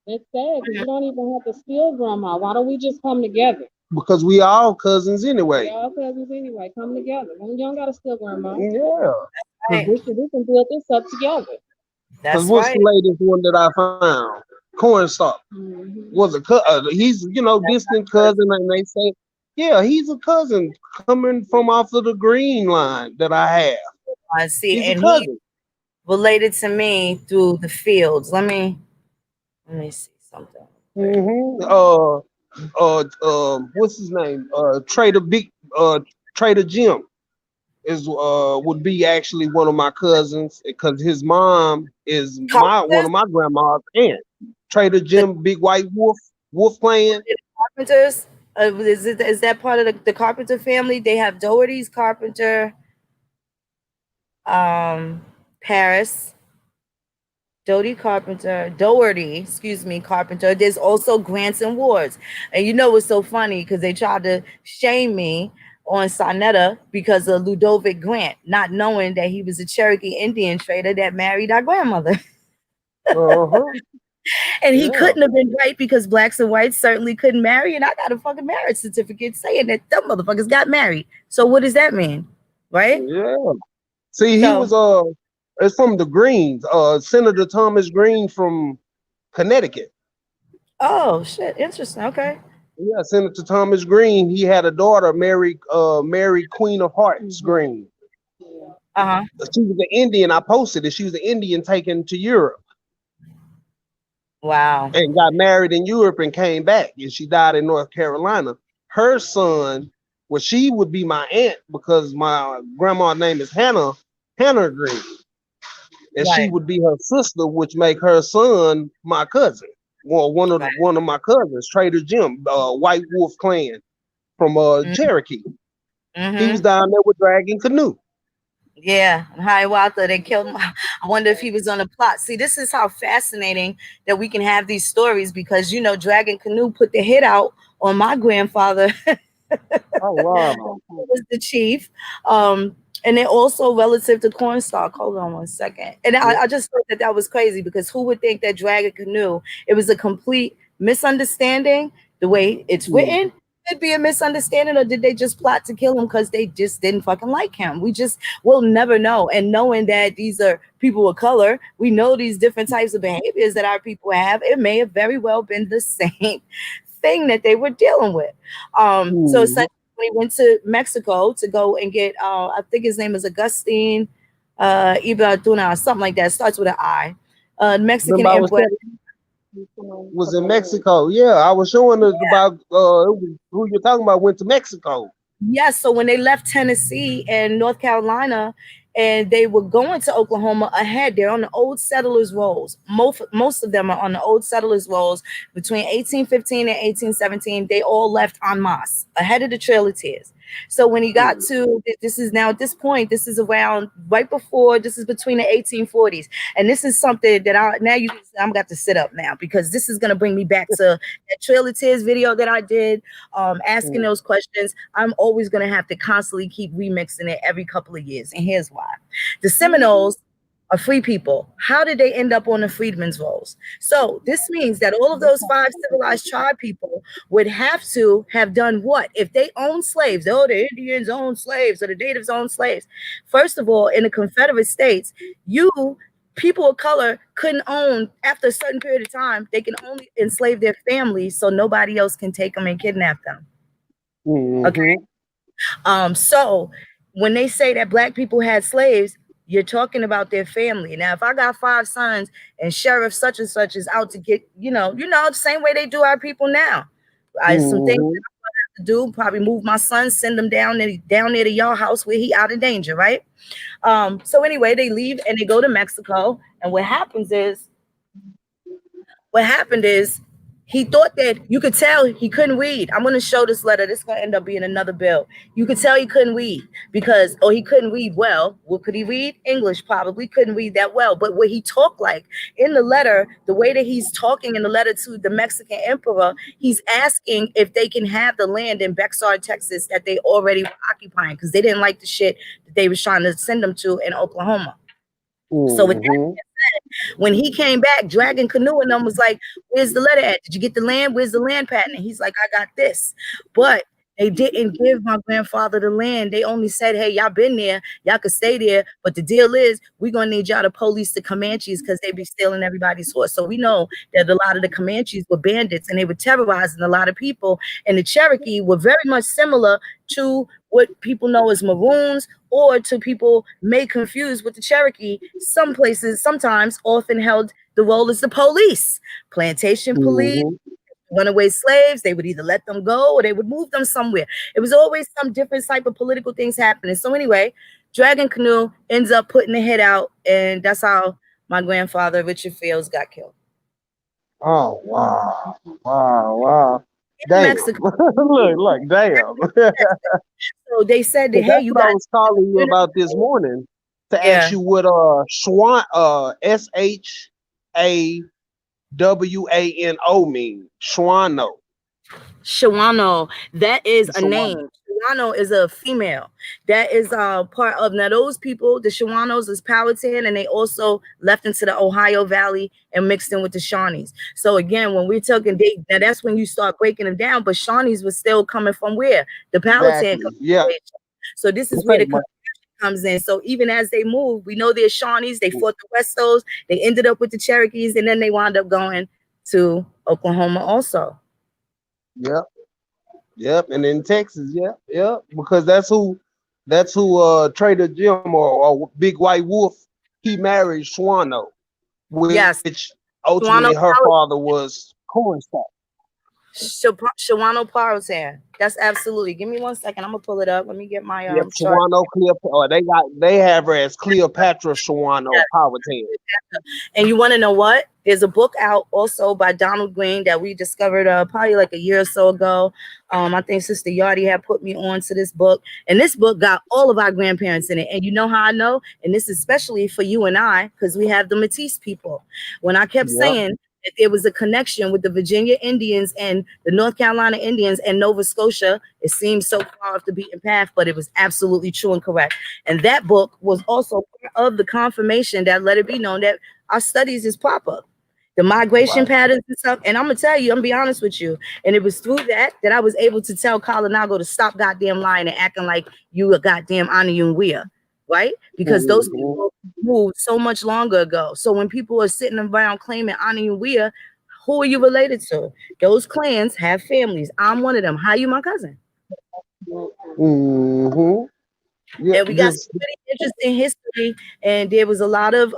It's sad because you don't even have to steal grandma. Why don't we just come together? because we all cousins We anyway. all cousins anyway. Come together. You don't gotta steal grandma. Yeah. right. We can build this up together. Because That's what's the right. latest one that I found? Cornstalk Hmm. was he's distant That's cousin, and they say, yeah, he's a cousin coming from off of the green line that I have. I see, He's a and he cousin. related to me through the fields. Let me see something. What's his name? Trader Jim is would be actually one of my cousins because his mom is one Carpenters, of my grandma's aunt. Trader the Jim, Big White Wolf Clan. carpenters. Is that part of the Carpenter family? They have Doherty's Carpenter, Paris, Doherty, excuse me, Carpenter. There's also Grants and Wards. And you know what's so funny? Because they tried to shame me on Sonetta because of Ludovic Grant, not knowing that he was a Cherokee Indian trader that married our grandmother. Uh-huh. And he Yeah. couldn't have been right because blacks and whites certainly couldn't marry. And I got a fucking marriage certificate saying that them motherfuckers got married. So what does that mean? Right? Yeah. See, he So, was it's from the Greens, Senator Thomas Green from Connecticut. oh shit, interesting. Okay. Yeah, Senator Thomas Green. He had a daughter, Mary Queen of Hearts Green. Uh-huh. She was an Indian. I posted it. She was an Indian taken to Europe Wow. and got married in Europe and came back. And she died in North Carolina. Her son, well, she would be my aunt because my grandma's name is Hannah Green. And she Right. would be her sister, which make her son my cousin. Well, Right. one of my cousins, Trader Jim, White Wolf Clan from Cherokee. He was Mm-hmm. down there with Dragon Canoe. Yeah, Hiawatha, they killed him. I wonder if he was on the plot. See, this is how fascinating that we can have these stories because, you know, Dragon Canoe put the hit out on my grandfather. Oh wow. He was the chief. And then also relative to Cornstalk. Hold on one second. And I just thought that that was crazy because who would think that Dragon Canoe, it was a complete misunderstanding the way it's written. Could be a misunderstanding, or did they just plot to kill him because they just didn't fucking like him? We'll never know. And knowing that these are people of color, we know these different types of behaviors that our people have. It may have very well been the same thing that they were dealing with. So essentially, when he went to Mexico to go and get, I think his name is Augustine Ibaduna or something like that. It starts with an I. Mexican Remember, I was emperor. was in Mexico. Yeah, I was showing us about who you're talking about went to Mexico. Yes, so when they left Tennessee and North Carolina and they were going to Oklahoma ahead, they're on the old settlers rolls. Most of them are on the old settlers rolls between 1815 and 1817. They all left en masse ahead of the Trail of Tears. So when he got to this is now at this point, this is around right before, this is between the 1840s. And this is something that I'm got to sit up now because this is gonna bring me back to that Trail of Tears video that I did, asking those questions. I'm always gonna have to constantly keep remixing it every couple of years. And here's why. The Seminoles are free people. How did they end up on the freedmen's rolls? So this means that all of those 5 civilized tribe people would have to have done what? If they owned slaves, the Indians owned slaves or the natives owned slaves. First of all, in the Confederate States, people of color couldn't own after a certain period of time. They can only enslave their families so nobody else can take them and kidnap them. Okay. So when they say that black people had slaves, you're talking about their family. Now, if I got 5 sons and Sheriff such and such is out to get, the same way they do our people now. Some things that I have to do, probably move my son, send them down there to y'all house where he out of danger, right? So anyway, they leave and they go to Mexico. And what happened is he thought that you could tell he couldn't read. I'm going to show this letter. This is going to end up being another bill. You could tell he couldn't read or he couldn't read well. What could he read? English, probably couldn't read that well. But what he talked like in the letter, the way that he's talking in the letter to the Mexican emperor, he's asking if they can have the land in Bexar, Texas that they already were occupying because they didn't like the shit that they was trying to send them to in Oklahoma. So with that being said, when he came back, Dragon Canoe and them was like, where's the letter at? Did you get the land? Where's the land patent? And he's like, I got this. But They didn't give my grandfather the land. They only said, hey, y'all been there, y'all could stay there. But the deal is, we're gonna need y'all to police the Comanches because they be stealing everybody's horse. So we know that a lot of the Comanches were bandits and they were terrorizing a lot of people. And the Cherokee were very much similar to what people know as Maroons, or to people may confuse with the Cherokee. Some places sometimes often held the role as the police, plantation police, Mm-hmm. runaway slaves. They would either let them go or they would move them somewhere. It was always some different type of political things happening. So anyway, Dragon Canoe ends up putting the hit out, and that's how my grandfather Richard Fields got killed Oh wow, wow. in Damn. Mexico. Look, damn. So they said that, But hey, that's you what I got, was calling you about this morning to ask yeah, you what Schwan SHAWANO mean. Schwano. Shawano. That is a Schwano. name. Shawano is a female. That is part of, now those people, the Shawanos is Powhatan, and they also left into the Ohio Valley and mixed in with the Shawnees. So again, when we're talking, now that's when you start breaking them down. But Shawnees was still coming from where? The Powhatan. Exactly. Yeah. So this is where Say, the comes in. So even as they move, we know they're Shawnees. They fought the Westos. They ended up with the Cherokees, and then they wound up going to Oklahoma also. yep, yep. And in Texas, yep. Because that's who Trader Jim or Big White Wolf, he married Schwano, Yes, which ultimately Shawano her father was Cornstalk. Shawano Powhatan. That's absolutely. Give me 1 second. I'm gonna pull it up. Let me get my Yep, chart. Schwano Cleopatra. Or they have her as Cleopatra Schwano Powhatan. And you want to know what? There's a book out also by Donald Green that we discovered probably like a year or so ago. I think Sister Yardy had put me on to this book, and this book got all of our grandparents in it. And you know how I know? And this is especially for you and I, because we have the Matisse people. When I kept Yep. saying that there was a connection with the Virginia Indians and the North Carolina Indians and Nova Scotia, it seems so far off the beaten path, but it was absolutely true and correct. And that book was also part of the confirmation that let it be known that our studies is proper. The migration Right. patterns and stuff. And I'm gonna tell you, I'm gonna be honest with you. And it was through that I was able to tell Colinago to stop goddamn lying and acting like you a goddamn Anayunwea, right? Because those Mm-hmm. people moved so much longer ago. So when people are sitting around claiming Anayunwea, who are you related to? Those clans have families. I'm one of them. How you my cousin? Mm-hmm. Yeah, And we got some pretty interesting history, and there was a lot of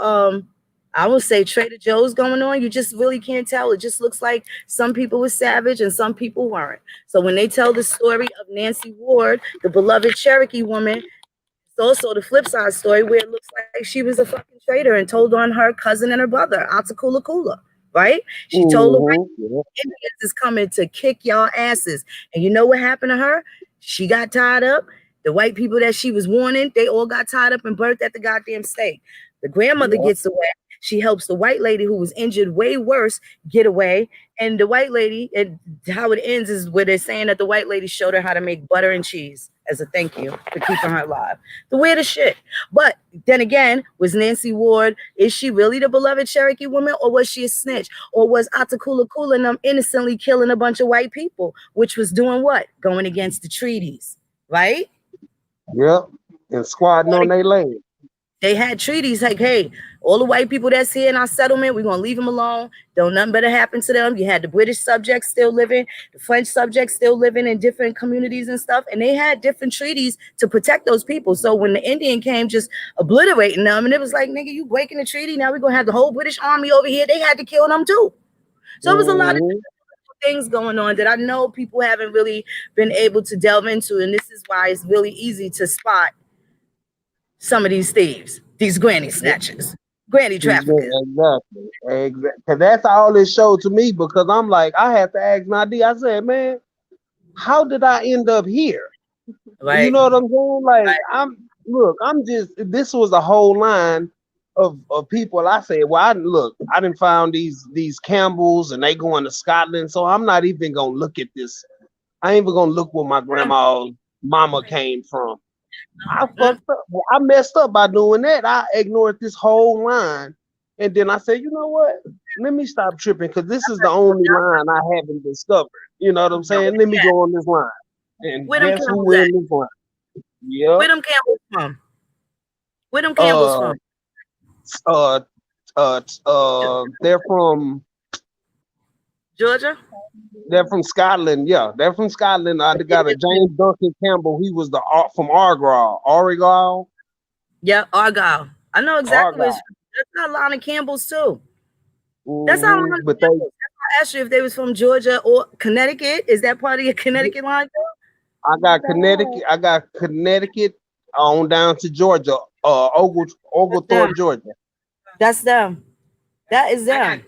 I would say Trader Joe's going on. You just really can't tell. It just looks like some people were savage and some people weren't. So when they tell the story of Nancy Ward, the beloved Cherokee woman, it's also the flip side story where it looks like she was a fucking traitor and told on her cousin and her brother, Atakula Kula, right? She told the white mm-hmm. Indians is coming to kick y'all asses. And you know what happened to her? She got tied up. The white people that she was warning, they all got tied up and burnt at the goddamn stake. The grandmother gets away. She helps the white lady who was injured way worse get away. And the white lady, how it ends is where they're saying that the white lady showed her how to make butter and cheese as a thank you for keeping her alive. The weirdest shit. But then again, was Nancy Ward, is she really the beloved Cherokee woman, or was she a snitch? Or was Atakula Kula and them innocently killing a bunch of white people, which was doing what? Going against the treaties, right? Yep. And squatting on their land. They had treaties like, hey, all the white people that's here in our settlement, we're going to leave them alone. Don't nothing better happen to them. You had the British subjects still living, the French subjects still living in different communities and stuff. And they had different treaties to protect those people. So when the Indian came just obliterating them, and it was like, nigga, you breaking the treaty. Now we're going to have the whole British army over here. They had to kill them too. So it was a lot of things going on that I know people haven't really been able to delve into. And this is why it's really easy to spot some of these thieves, these granny snatchers, granny traffickers. Exactly. Because that's all it showed to me, because I'm like, I had to ask Nadi, I said, man, how did I end up here? Right. You know what I'm saying? Like, this was a whole line of people. I said, well, I didn't found these Campbells and they going to Scotland. So I'm not even going to look at this. I ain't even going to look where my grandma's mama came from. I fucked up. I messed up by doing that. I ignored this whole line. And then I said, you know what? Let me stop tripping, because this is the only line I haven't discovered. You know what I'm saying? Let me go on this line. And Where them guess who Campbells at? in this one? Yep. Where them Campbells from? Where them Campbells Uh, from? they're from Georgia? Scotland. Yeah, they're from Scotland. I got a Yeah, James Duncan Campbell. He was from Argyle. Argyle. I know exactly where it's Argyle. from. That's not a lot of Campbells too. That's not a lot of But they, Campbells. I asked you if they was from Georgia or Connecticut. Is that part of your Connecticut line? I got Connecticut on down to Georgia. Oglethorpe, Georgia. That's them. That is them.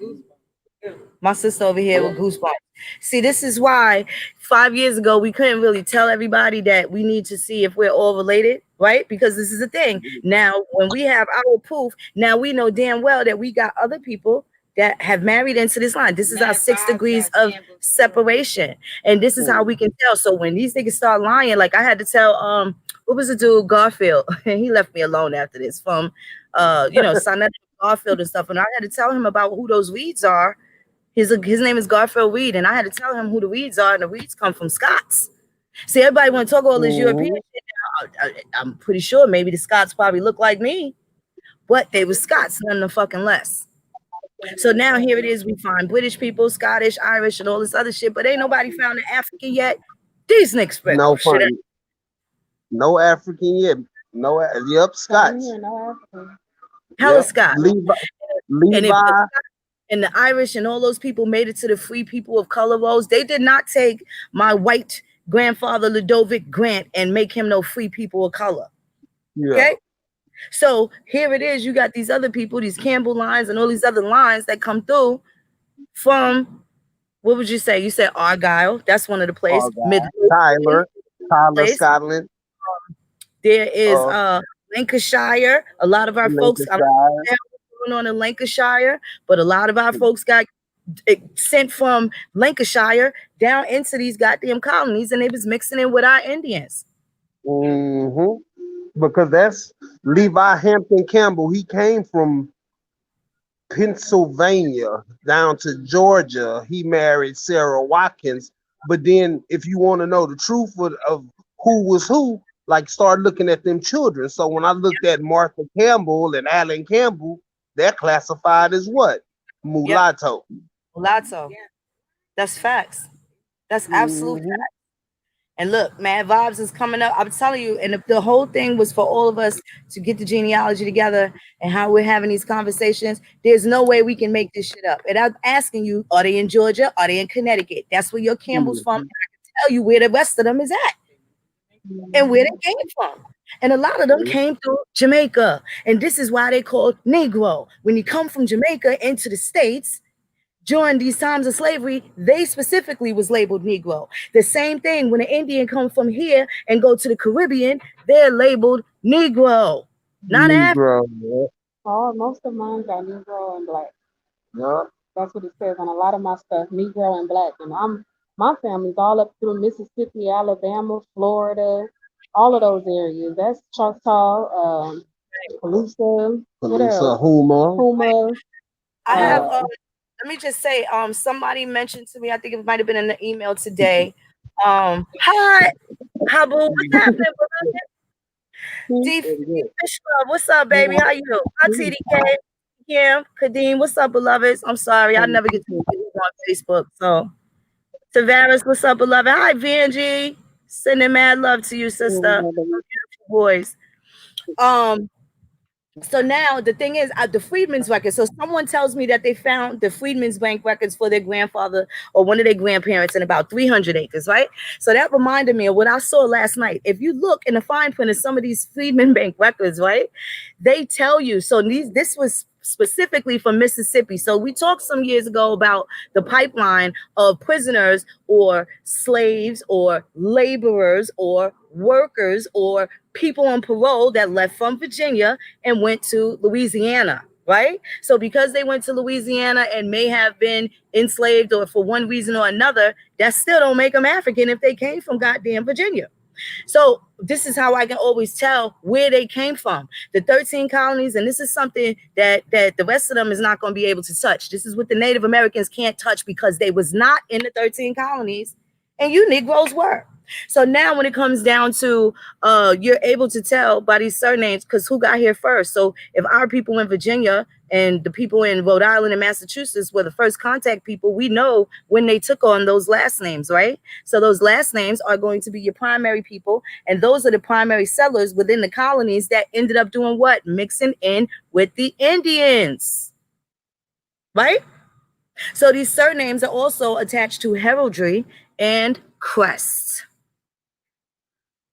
My sister over here with goosebumps. See, this is why 5 years ago we couldn't really tell everybody that we need to see if we're all related, right? Because this is the thing. Now, when we have our proof, now we know damn well that we got other people that have married into this line. This is our 6 degrees of separation. And this is how we can tell. So when these niggas start lying, like I had to tell what was the dude, Garfield, and he left me alone after this from Sonnet Garfield and stuff. And I had to tell him about who those Reeds are. His name is Garfield Reed, and I had to tell him who the Reeds are, and the Reeds come from Scots. See, everybody want to talk all this European shit now. I'm pretty sure maybe the Scots probably look like me, but they were Scots, none the fucking less. So now here it is, we find British people, Scottish, Irish, and all this other shit, but ain't nobody found an African yet. These niggas spread No shit. funny. No African yet. No. Yep, Scots. Hella Scots. Levi. And the Irish and all those people made it to the free people of color roles. They did not take my white grandfather Ludovic Grant and make him no free people of color. Yeah. Okay. So here it is. You got these other people, these Campbell lines and all these other lines that come through from, what would you say? You said Argyle. That's one of the places. Tyler, Scotland. There is Lancashire. A lot of our folks going on in Lancashire, but a lot of our folks got sent from Lancashire down into these goddamn colonies, and they was mixing in with our Indians. Because that's Levi Hampton Campbell. He came from Pennsylvania down to Georgia. He married Sarah Watkins. But then, if you want to know the truth of who was who, like start looking at them children. So when I looked at Martha Campbell and Alan Campbell, they're classified as what? Mulatto. Yep. Mulatto. Yeah. That's facts. That's absolute facts. And look, man, vibes is coming up. I'm telling you, and the whole thing was for all of us to get the genealogy together and how we're having these conversations. There's no way we can make this shit up. And I'm asking you, are they in Georgia? Are they in Connecticut? That's where your Campbell's from. And I can tell you where the rest of them is at and where they came from. And a lot of them came through Jamaica. And this is why they called Negro. When you come from Jamaica into the States, during these times of slavery, they specifically was labeled Negro. The same thing when an Indian comes from here and go to the Caribbean, they're labeled Negro, not African. Oh, most of mine are Negro and Black. Yeah. That's what it says on a lot of my stuff, Negro and Black. And my family's all up through Mississippi, Alabama, Florida, all of those areas. That's Choctaw, Palouse, Houma. I have. Let me just say, somebody mentioned to me, I think it might have been in the email today. Hi, Habu, what's happening, brother? D Fish Club, what's up, baby? How you? Hi, TDK, Kim, Kadeem, what's up, beloveds? I'm sorry, I never get to get on Facebook. So, Tavares, what's up, beloved? Hi, VNG, sending mad love to you, sister. Beautiful boys. So now the thing is, the Freedmen's records. So someone tells me that they found the Freedmen's Bank records for their grandfather or one of their grandparents in about 300 acres, right? So that reminded me of what I saw last night. If you look in the fine print of some of these Freedmen's Bank records, right, they tell you. So this was specifically from Mississippi. So we talked some years ago about the pipeline of prisoners or slaves or laborers or workers or people on parole that left from Virginia and went to Louisiana, right? So because they went to Louisiana and may have been enslaved or for one reason or another, that still don't make them African if they came from goddamn Virginia. So this is how I can always tell where they came from. The 13 colonies, and this is something that the rest of them is not going to be able to touch. This is what the Native Americans can't touch because they was not in the 13 colonies, and you Negroes were. So now when it comes down to you're able to tell by these surnames, because who got here first. So if our people in Virginia and the people in Rhode Island and Massachusetts were the first contact people, we know when they took on those last names, right? So those last names are going to be your primary people, and those are the primary settlers within the colonies that ended up doing what? Mixing in with the Indians, right? So these surnames are also attached to heraldry and crests.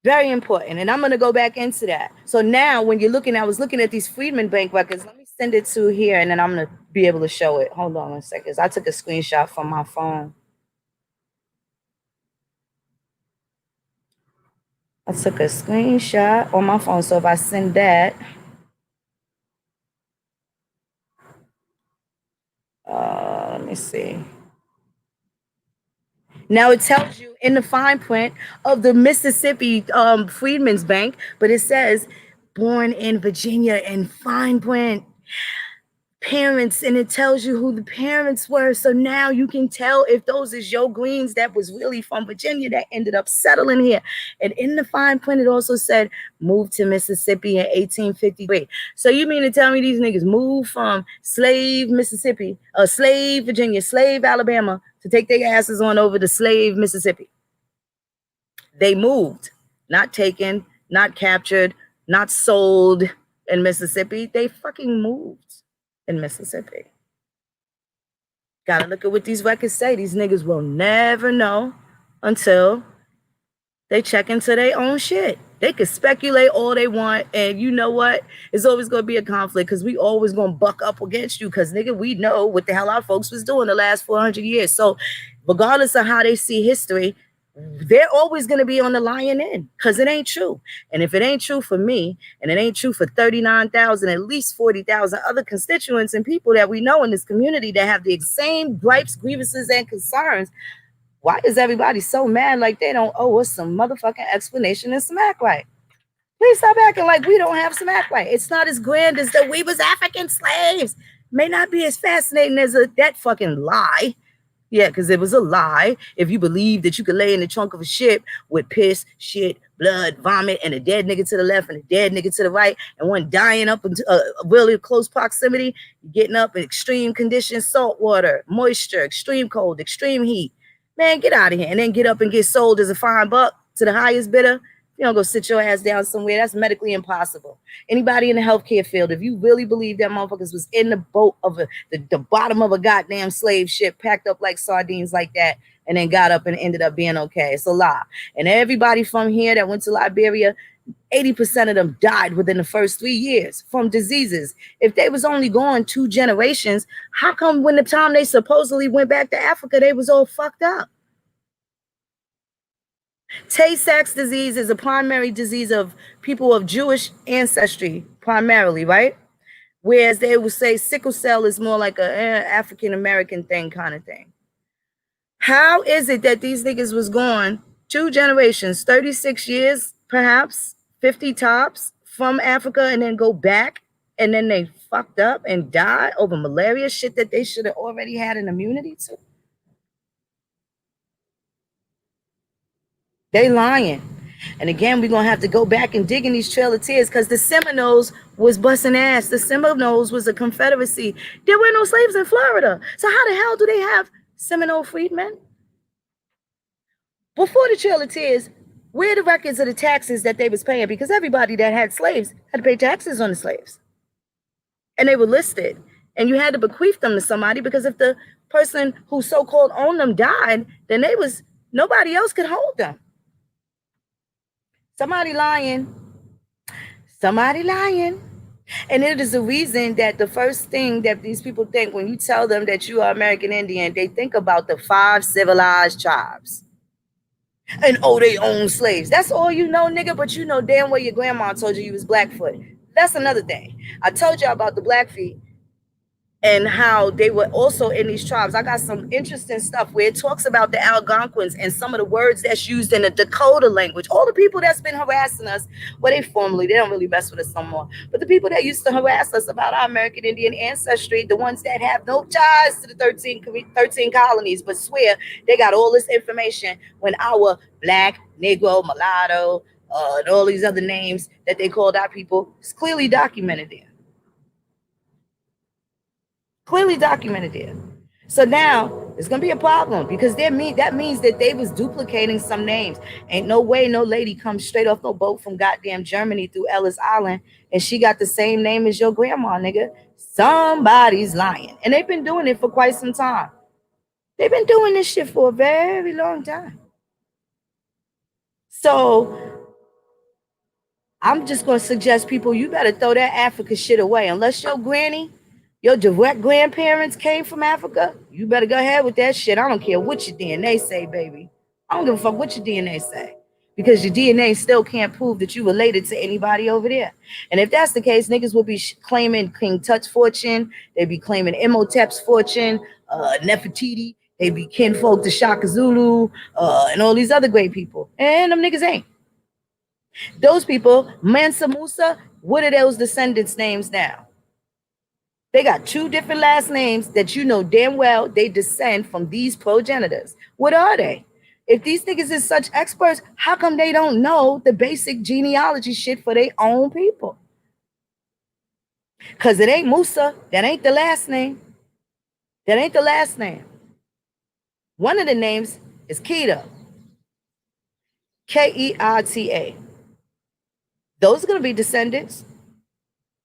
Very important. And I'm going to go back into that. So now when you're looking, I was looking at these Freedman Bank records. Let me send it to here and then I'm going to be able to show it. Hold on 1 second. I took a screenshot from my phone. I took a screenshot on my phone. So if I send that, let me see. Now it tells you in the fine print of the Mississippi Freedmen's Bank, but it says born in Virginia in fine print. Parents, and it tells you who the parents were. So now you can tell if those is your Greens that was really from Virginia that ended up settling here. And in the fine print, it also said moved to Mississippi in 1853. So you mean to tell me these niggas moved from slave Mississippi, slave Virginia, slave Alabama to take their asses on over to slave Mississippi? They moved, not taken, not captured, not sold in Mississippi. They fucking moved in Mississippi. Gotta look at what these records say. These niggas will never know until they check into their own shit. They could speculate all they want, and you know what? It's always gonna be a conflict because we always gonna buck up against you because nigga, we know what the hell our folks was doing the last 400 years. So regardless of how they see history, they're always going to be on the lion end because it ain't true. And if it ain't true for me, and it ain't true for 39,000, at least 40,000 other constituents and people that we know in this community that have the same gripes, grievances, and concerns, why is everybody so mad like they don't owe us some motherfucking explanation and some act right? Please stop acting like we don't have some act right. It's not as grand as that we was African slaves. May not be as fascinating as that fucking lie. Yeah, because it was a lie. If you believe that you could lay in the trunk of a ship with piss, shit, blood, vomit, and a dead nigga to the left and a dead nigga to the right, and one dying up into a really close proximity, getting up in extreme conditions, salt water, moisture, extreme cold, extreme heat. Man, get out of here. And then get up and get sold as a fine buck to the highest bidder. You don't go sit your ass down somewhere. That's medically impossible. Anybody in the healthcare field, if you really believe that motherfuckers was in the boat of the bottom of a goddamn slave ship, packed up like sardines like that, and then got up and ended up being okay, it's a lie. And everybody from here that went to Liberia, 80% of them died within the first 3 years from diseases. If they was only gone 2 generations, how come when the time they supposedly went back to Africa, they was all fucked up? Tay-Sachs disease is a primary disease of people of Jewish ancestry, primarily, right? Whereas they would say sickle cell is more like a African-American thing kind of thing. How is it that these niggas was gone 2 generations, 36 years, perhaps 50 tops from Africa, and then go back, and then they fucked up and died over malaria, shit that they should have already had an immunity to? They lying. And again, we're going to have to go back and dig in these Trail of Tears because the Seminoles was busting ass. The Seminoles was a confederacy. There were no slaves in Florida. So how the hell do they have Seminole freedmen? Before the Trail of Tears, where are the records of the taxes that they was paying? Because everybody that had slaves had to pay taxes on the slaves. And they were listed. And you had to bequeath them to somebody because if the person who so-called owned them died, then nobody else could hold them. Somebody lying. Somebody lying. And it is the reason that the first thing that these people think when you tell them that you are American Indian, they think about the 5 civilized tribes. And they own slaves. That's all you know, nigga, but you know damn well your grandma told you was Blackfoot. That's another thing. I told you about the Blackfeet. and how they were also in these tribes. I got some interesting stuff where it talks about the Algonquins and some of the words that's used in the Dakota language. All the people that's been harassing us, well, they don't really mess with us no more. But the people that used to harass us about our American Indian ancestry, the ones that have no ties to the 13 colonies, but swear they got all this information when our black, Negro, mulatto, and all these other names that they called our people, is clearly documented there. Clearly documented there. So now it's gonna be a problem because that means that they was duplicating some names. Ain't no way no lady comes straight off no boat from goddamn Germany through Ellis Island and she got the same name as your grandma, nigga. Somebody's lying. And they've been doing it for quite some time. They've been doing this shit for a very long time. So I'm just gonna suggest people, you better throw that Africa shit away. Unless your granny, your direct grandparents came from Africa, you better go ahead with that shit. I don't care what your DNA say, baby. I don't give a fuck what your DNA say. Because your DNA still can't prove that you related to anybody over there. And if that's the case, niggas will be claiming King Tut's fortune. They'd be claiming Imhotep's fortune, Nefertiti. They'd be kinfolk to Shaka Zulu, and all these other great people. And them niggas ain't. Those people, Mansa Musa, what are those descendants' names now? They got two different last names that you know damn well they descend from these progenitors. What are they? If these niggas is such experts, how come they don't know the basic genealogy shit for their own people? Because it ain't Musa. That ain't the last name. That ain't the last name. One of the names is Keita. Keita. Those are going to be descendants.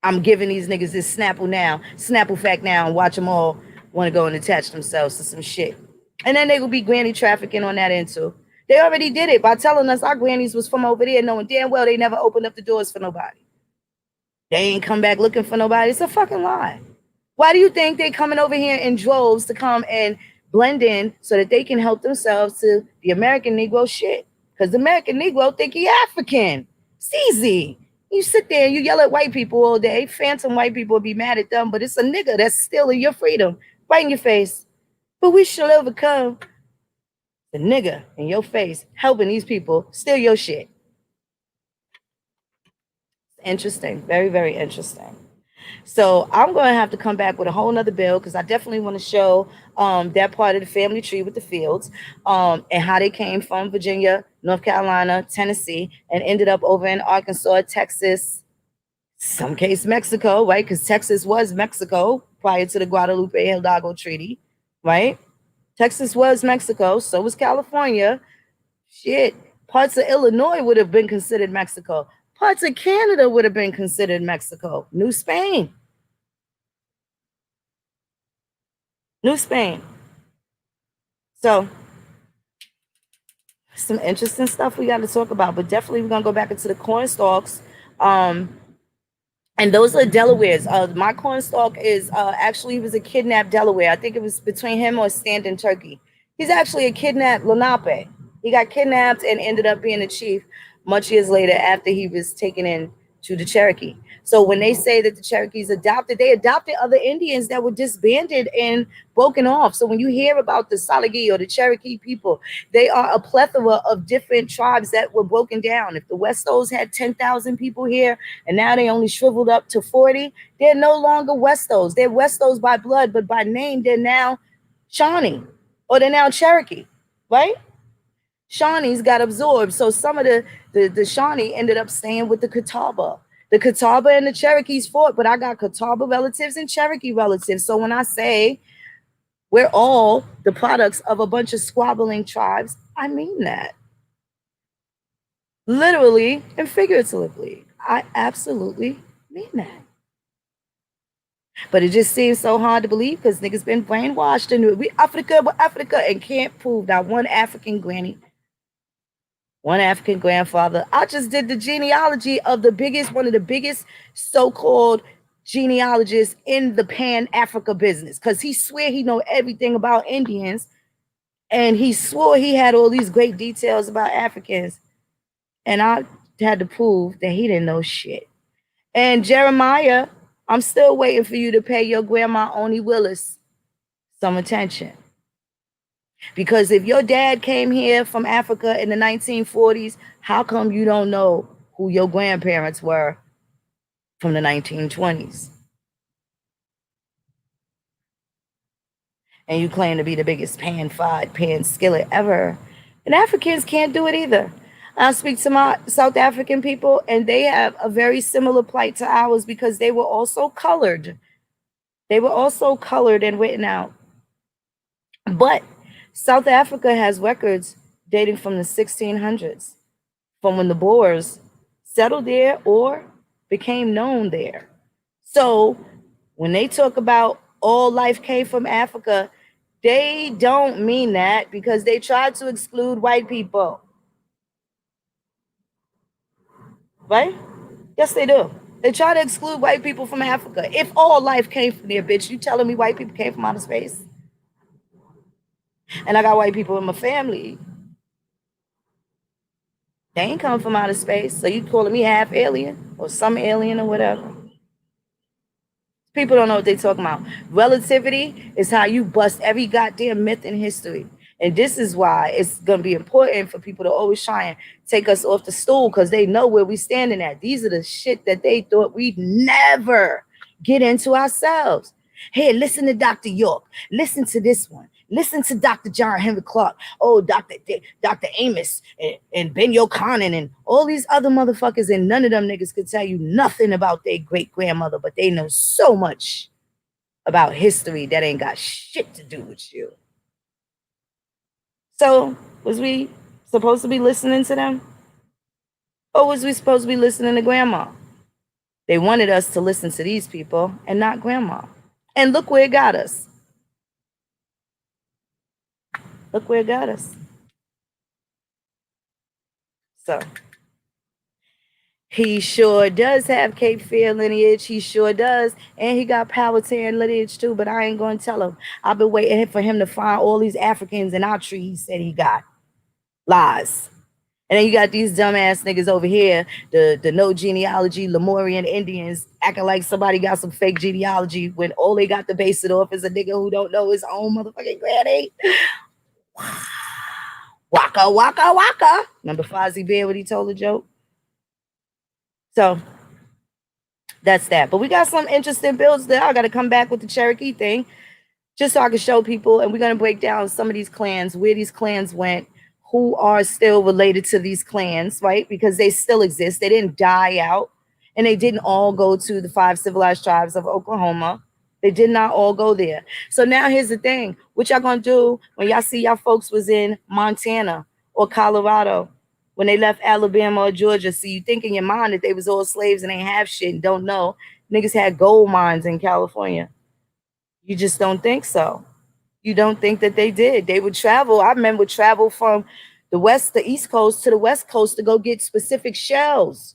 I'm giving these niggas this Snapple fact now, and watch them all want to go and attach themselves to some shit. And then they will be granny trafficking on that end too. They already did it by telling us our grannies was from over there, knowing damn well they never opened up the doors for nobody. They ain't come back looking for nobody. It's a fucking lie. Why do you think they coming over here in droves to come and blend in so that they can help themselves to the American Negro shit? Because the American Negro think he African. It's easy. You sit there and you yell at white people all day. Phantom white people will be mad at them, but it's a nigga that's stealing your freedom right in your face. But we shall overcome the nigga in your face helping these people steal your shit. Interesting. Very, very interesting. So I'm going to have to come back with a whole nother bill because I definitely want to show that part of the family tree with the fields and how they came from Virginia, North Carolina, Tennessee, and ended up over in Arkansas, Texas, some case Mexico, right? Because Texas was Mexico prior to the Guadalupe Hidalgo Treaty, right? Texas was Mexico. So was California. Shit. Parts of Illinois would have been considered Mexico. Parts of Canada would have been considered Mexico. New Spain. New Spain. So, some interesting stuff we got to talk about. But definitely we're going to go back into the corn stalks. And those are Delawares. My cornstalk is actually, he was a kidnapped Delaware. I think it was between him or Stanton Turkey. He's actually a kidnapped Lenape. He got kidnapped and ended up being a chief much years later after he was taken in to the Cherokee. So when they say that the Cherokees adopted, they adopted other Indians that were disbanded and broken off. So when you hear about the Salagi or the Cherokee people, they are a plethora of different tribes that were broken down. If the Westos had 10,000 people here and now they only shriveled up to 40, they're no longer Westos. They're Westos by blood, but by name, they're now Shawnee or they're now Cherokee, right? Shawnees got absorbed. So some of the Shawnee ended up staying with the Catawba. The Catawba and the Cherokees fought, but I got Catawba relatives and Cherokee relatives. So when I say we're all the products of a bunch of squabbling tribes, I mean that. Literally and figuratively. I absolutely mean that. But it just seems so hard to believe because niggas been brainwashed and we Africa, we're Africa, and can't prove that one African granny, one African grandfather. I just did the genealogy of one of the biggest so-called genealogists in the Pan-Africa business because he swear he know everything about Indians and he swore he had all these great details about Africans. And I had to prove that he didn't know shit. And Jeremiah, I'm still waiting for you to pay your grandma Oni Willis some attention. Because if your dad came here from Africa in the 1940s, how come you don't know who your grandparents were from the 1920s? And you claim to be the biggest pan skillet ever. And Africans can't do it either. I speak to my South African people, and they have a very similar plight to ours because they were also colored. They were also colored and written out. But South Africa has records dating from the 1600s, from when the Boers settled there or became known there. So when they talk about all life came from Africa, they don't mean that because they tried to exclude white people. Right? Yes, they do. They try to exclude white people from Africa. If all life came from there, bitch, you telling me white people came from outer space? And I got white people in my family. They ain't come from outer space. So you calling me half alien or some alien or whatever. People don't know what they're talking about. Relativity is how you bust every goddamn myth in history. And this is why it's going to be important for people to always try and take us off the stool because they know where we standing at. These are the shit that they thought we'd never get into ourselves. Hey, listen to Dr. York. Listen to this one. Listen to Dr. John Henry Clark. Oh, Dr. Amos and Ben Yochanan and all these other motherfuckers. And none of them niggas could tell you nothing about their great-grandmother, but they know so much about history that ain't got shit to do with you. So, was we supposed to be listening to them? Or was we supposed to be listening to grandma? They wanted us to listen to these people and not grandma. And look where it got us. Look where it got us. So, he sure does have Cape Fear lineage. He sure does. And he got Powhatan lineage too, but I ain't going to tell him. I've been waiting for him to find all these Africans in our tree he said he got. Lies. And then you got these dumbass niggas over here, the no genealogy, Lemurian Indians, acting like somebody got some fake genealogy when all they got to base it off is a nigga who don't know his own motherfucking granny. Waka, waka, waka. Remember Fozzie Bear when he told the joke? So that's that. But we got some interesting builds there. I got to come back with the Cherokee thing just so I can show people. And we're going to break down some of these clans, where these clans went, who are still related to these clans, right? Because they still exist. They didn't die out. And they didn't all go to the 5 civilized tribes of Oklahoma. They did not all go there. So now here's the thing. What y'all going to do when y'all see y'all folks was in Montana or Colorado, when they left Alabama or Georgia? So you think in your mind that they was all slaves and ain't have shit and don't know. Niggas had gold mines in California. You just don't think so. You don't think that they did. They would travel. I remember travel from the East Coast to the West Coast to go get specific shells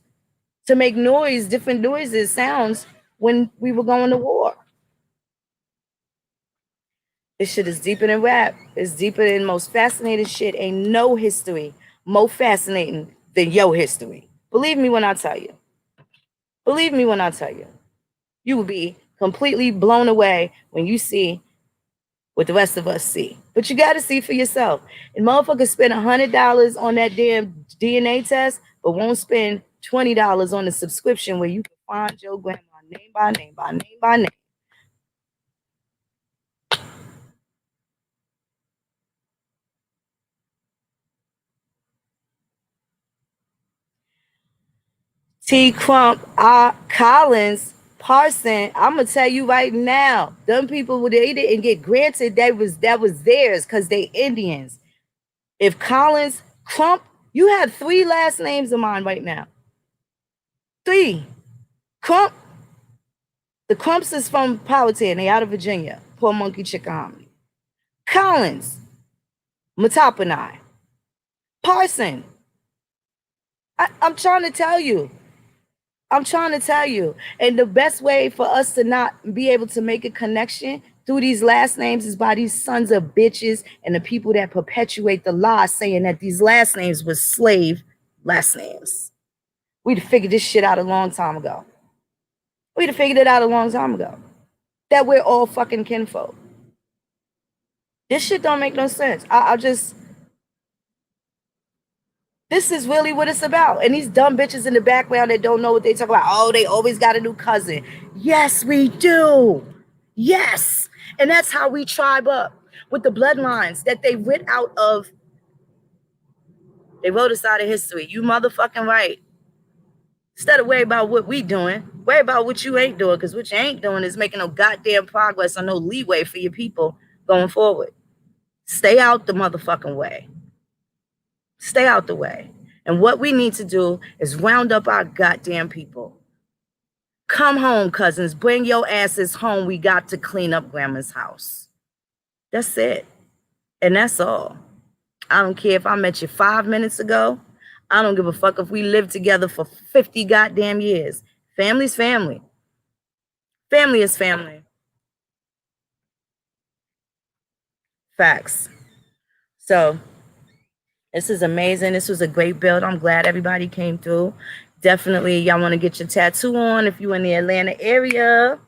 to make noise, different noises, sounds when we were going to war. This shit is deeper than rap. It's deeper than most fascinating shit. Ain't no history more fascinating than your history. Believe me when I tell you. Believe me when I tell you. You will be completely blown away when you see what the rest of us see. But you got to see for yourself. And motherfuckers spend $100 on that damn DNA test, but won't spend $20 on the subscription where you can find your grandma name by name by name by name. T. Crump, Collins, Parson, I'm gonna tell you right now, them people, they didn't get granted that was theirs because they Indians. If Collins, Crump, you have 3 last names of mine right now. 3. Crump, the Crumps is from Powhatan, they out of Virginia. Poor monkey chicken hominy. Collins, Matapanai. Parson, I'm trying to tell you. I'm trying to tell you. And the best way for us to not be able to make a connection through these last names is by these sons of bitches and the people that perpetuate the lie saying that these last names were slave last names. We'd have figured this shit out a long time ago. We'd have figured it out a long time ago. That we're all fucking kinfolk. This shit don't make no sense. This is really what it's about. And these dumb bitches in the background that don't know what they talk about. Oh, they always got a new cousin. Yes, we do. Yes. And that's how we tribe up with the bloodlines that they writ out of. They wrote us out of history. You motherfucking right. Instead of worry about what we doing, worry about what you ain't doing. Because what you ain't doing is making no goddamn progress or no leeway for your people going forward. Stay out the motherfucking way. Stay out the way. And what we need to do is round up our goddamn people. Come home, cousins. Bring your asses home. We got to clean up grandma's house. That's it. And that's all. I don't care if I met you 5 minutes ago. I don't give a fuck if we lived together for 50 goddamn years. Family's family. Family is family. Facts. So this is amazing. This was a great build. I'm glad everybody came through. Definitely, y'all want to get your tattoo on. If you're in the Atlanta area,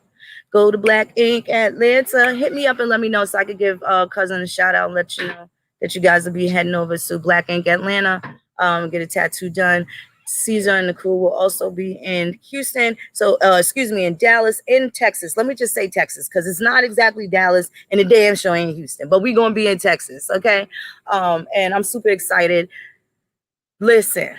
go to Black Ink Atlanta. Hit me up and let me know so I could give cousin a shout out and let you know that you guys will be heading over to Black Ink Atlanta, get a tattoo done. Caesar and the crew will also be in Houston. So, in Dallas, in Texas. Let me just say Texas, because it's not exactly Dallas, and the damn show ain't Houston. But we're going to be in Texas, okay? And I'm super excited. Listen,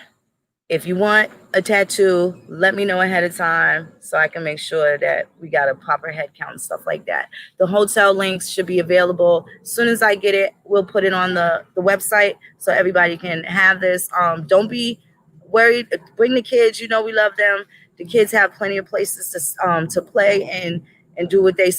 if you want a tattoo, let me know ahead of time so I can make sure that we got a proper head count and stuff like that. The hotel links should be available. As soon as I get it, we'll put it on the website so everybody can have this. Don't be worried. Bring the kids. You know we love them. The kids have plenty of places to play and do what they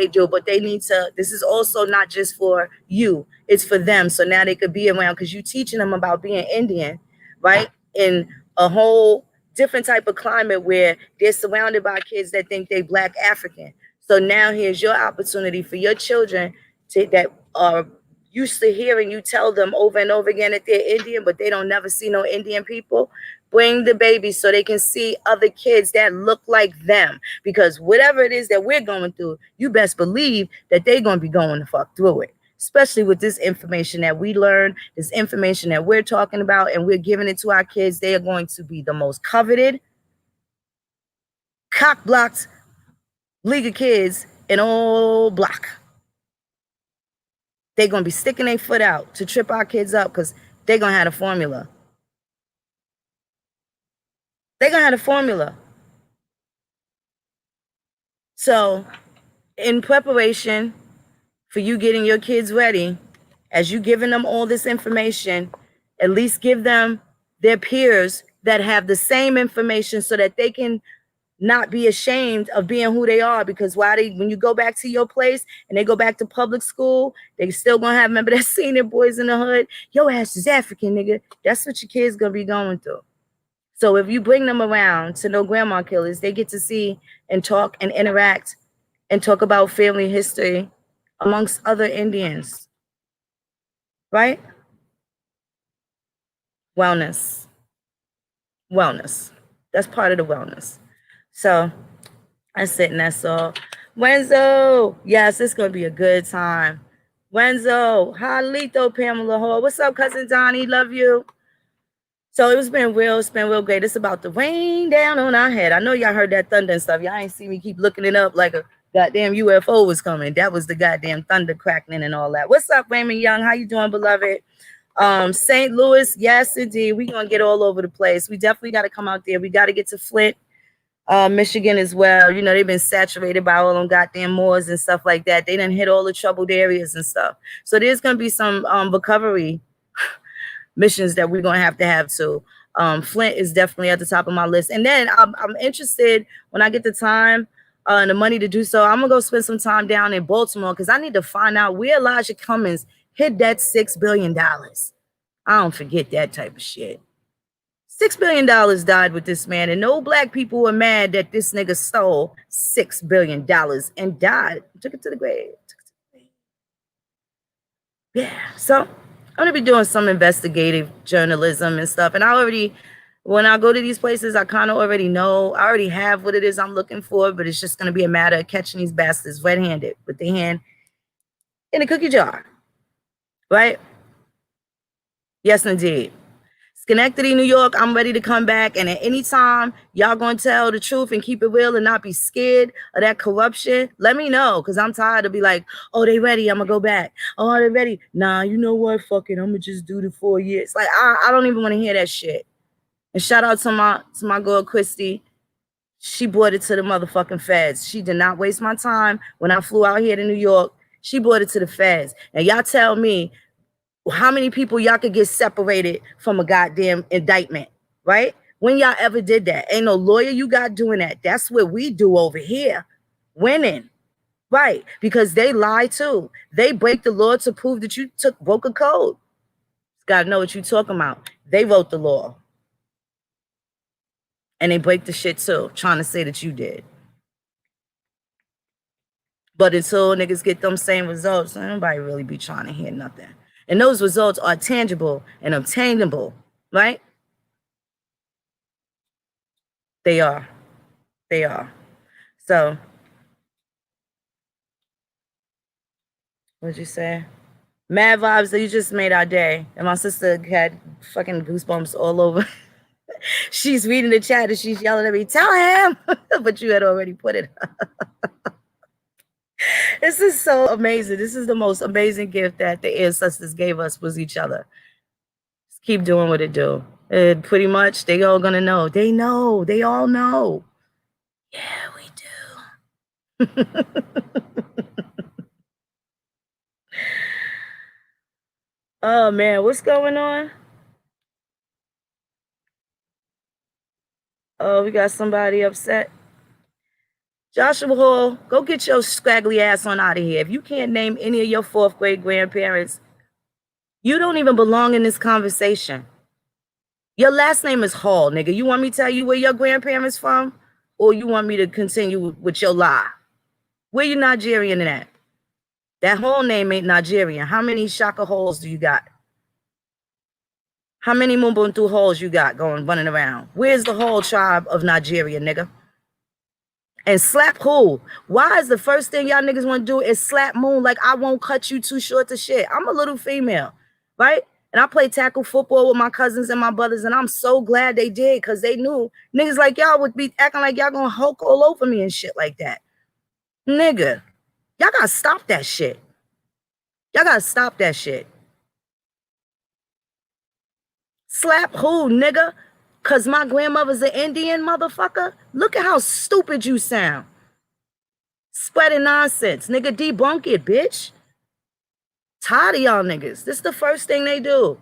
do, but they need to. This is also not just for you. It's for them. So now they could be around because you're teaching them about being Indian, right? In a whole different type of climate where they're surrounded by kids that think they Black African. So now here's your opportunity for your children that are used to hearing you tell them over and over again that they're Indian, but they don't never see no Indian people. Bring the babies so they can see other kids that look like them. Because whatever it is that we're going through, you best believe that they're going to be going the fuck through it. Especially with this information that we learn, this information that we're talking about, and we're giving it to our kids. They are going to be the most coveted, cock-blocked league of kids in all block. They're going to be sticking their foot out to trip our kids up because they're going to have a formula. They're going to have a formula. So, in preparation for you getting your kids ready, as you giving them all this information, at least give them their peers that have the same information so that they can not be ashamed of being who they are. Because when you go back to your place and they go back to public school, they still gonna have, remember that senior boys in the hood? Your ass is African, nigga. That's what your kids gonna be going through. So if you bring them around to No Grandma Killers, they get to see and talk and interact and talk about family history amongst other Indians. Right? Wellness. That's part of the wellness. So that's it, and that's all. Wenzo, yes, it's gonna be a good time. Wenzo, Halito, Pamela Hall. What's up, cousin Donnie? Love you. So it's been real great. It's about to rain down on our head. I know y'all heard that thunder and stuff. Y'all ain't see me keep looking it up like a goddamn UFO was coming. That was the goddamn thunder crackling and all that. What's up, Raymond Young? How you doing, beloved? St. Louis, yes, indeed. We're gonna get all over the place. We definitely got to come out there. We got to get to Flint, Michigan as well. You know, they've been saturated by all them goddamn moors and stuff like that. They done hit all the troubled areas and stuff. So there's gonna be some recovery missions that we're gonna have too. Flint is definitely at the top of my list. And then I'm interested when I get the time and the money to do so. I'm gonna go spend some time down in Baltimore because I need to find out where Elijah Cummings hid that $6 billion. I don't forget that type of shit. $6 billion died with this man, and no Black people were mad that this nigga stole $6 billion and died. Took it to the grave. Yeah, so I'm gonna be doing some investigative journalism and stuff, and I already When I go to these places, I kind of already know. I already have what it is I'm looking for, but it's just going to be a matter of catching these bastards red-handed with their hand in a cookie jar. Right? Yes, indeed. Schenectady, New York, I'm ready to come back. And at any time, y'all going to tell the truth and keep it real and not be scared of that corruption, let me know. Because I'm tired of be like, oh, they ready. I'm going to go back. Oh, they ready. Nah, you know what? Fuck it. I'm going to just do the 4 years. Like, I don't even want to hear that shit. And shout out to my girl, Christy. She brought it to the motherfucking feds. She did not waste my time when I flew out here to New York. She brought it to the feds. And y'all tell me, how many people y'all could get separated from a goddamn indictment, right? When y'all ever did that? Ain't no lawyer you got doing that. That's what we do over here. Winning. Right. Because they lie too. They break the law to prove that you broke a code. Gotta know what you talking about. They wrote the law. And they break the shit too, trying to say that you did. But until niggas get them same results, nobody really be trying to hear nothing. And those results are tangible and obtainable, right? They are. They are. So, what'd you say? Mad vibes that you just made our day. And my sister had fucking goosebumps all over. She's reading the chat and she's yelling at me, tell him. But you had already put it. This is so amazing. This is the most amazing gift that the ancestors gave us was each other. Just keep doing what it do. And pretty much they all gonna know. They know. They all know. Yeah, we do. Oh man, what's going on? Oh, we got somebody upset. Joshua Hall, go get your scraggly ass on out of here. If you can't name any of your 4th grade grandparents, you don't even belong in this conversation. Your last name is Hall, nigga. You want me to tell you where your grandparents from? Or you want me to continue with your lie? Where you Nigerian in that? That whole name ain't Nigerian. How many Shaka holes do you got? How many Mbuntu holes you got running around? Where's the whole tribe of Nigeria, nigga? And slap who? Why is the first thing y'all niggas want to do is slap Moon like I won't cut you too short to shit? I'm a little female, right? And I play tackle football with my cousins and my brothers, and I'm so glad they did because they knew niggas like y'all would be acting like y'all gonna hulk all over me and shit like that. Nigga, y'all gotta stop that shit. Y'all gotta stop that shit. Slap who, nigga? Cause my grandmother's an Indian, motherfucker? Look at how stupid you sound. Spreading nonsense. Nigga, debunk it, bitch. Tired of y'all niggas. This is the first thing they do.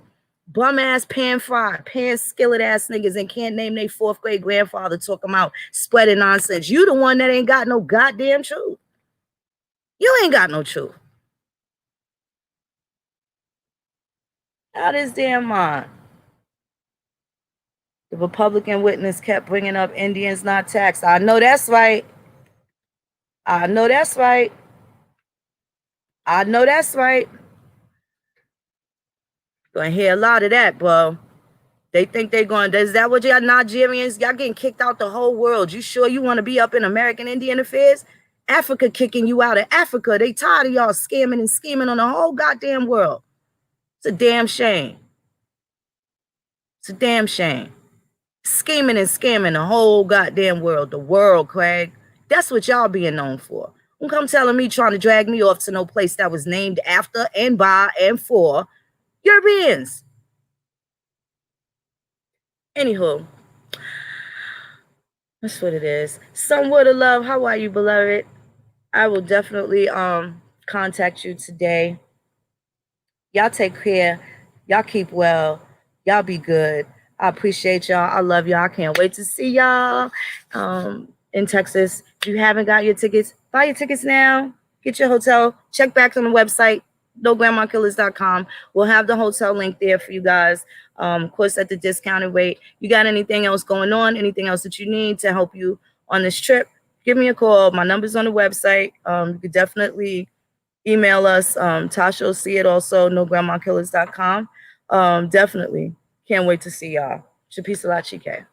Bum ass, pan fried, pan skillet ass niggas and can't name their 4th grade grandfather talking about spreading nonsense. You the one that ain't got no goddamn truth. You ain't got no truth. Out his damn mind. The Republican witness kept bringing up Indians not taxed. I know that's right. I know that's right. I know that's right. Gonna hear a lot of that, bro. They think they're going, is that what y'all Nigerians? Y'all getting kicked out the whole world. You sure you want to be up in American Indian affairs? Africa kicking you out of Africa. They tired of y'all scamming and scheming on the whole goddamn world. It's a damn shame. It's a damn shame. Scheming and scamming the whole goddamn world. The world, Craig. That's what y'all being known for. Don't come telling me trying to drag me off to no place that was named after and by and for Europeans. Anywho, that's what it is. Some word of love. How are you, beloved? I will definitely contact you today. Y'all take care. Y'all keep well. Y'all be good. I appreciate y'all. I love y'all. I can't wait to see y'all in Texas. If you haven't got your tickets, buy your tickets now. Get your hotel. Check back on the website, nograndmakillers.com. We'll have the hotel link there for you guys. Of course, at the discounted rate. You got anything else going on? Anything else that you need to help you on this trip? Give me a call. My number's on the website. You could definitely email us. Tasha will see it also, nograndmakillers.com. Definitely. Can't wait to see y'all. Chapisala Chike.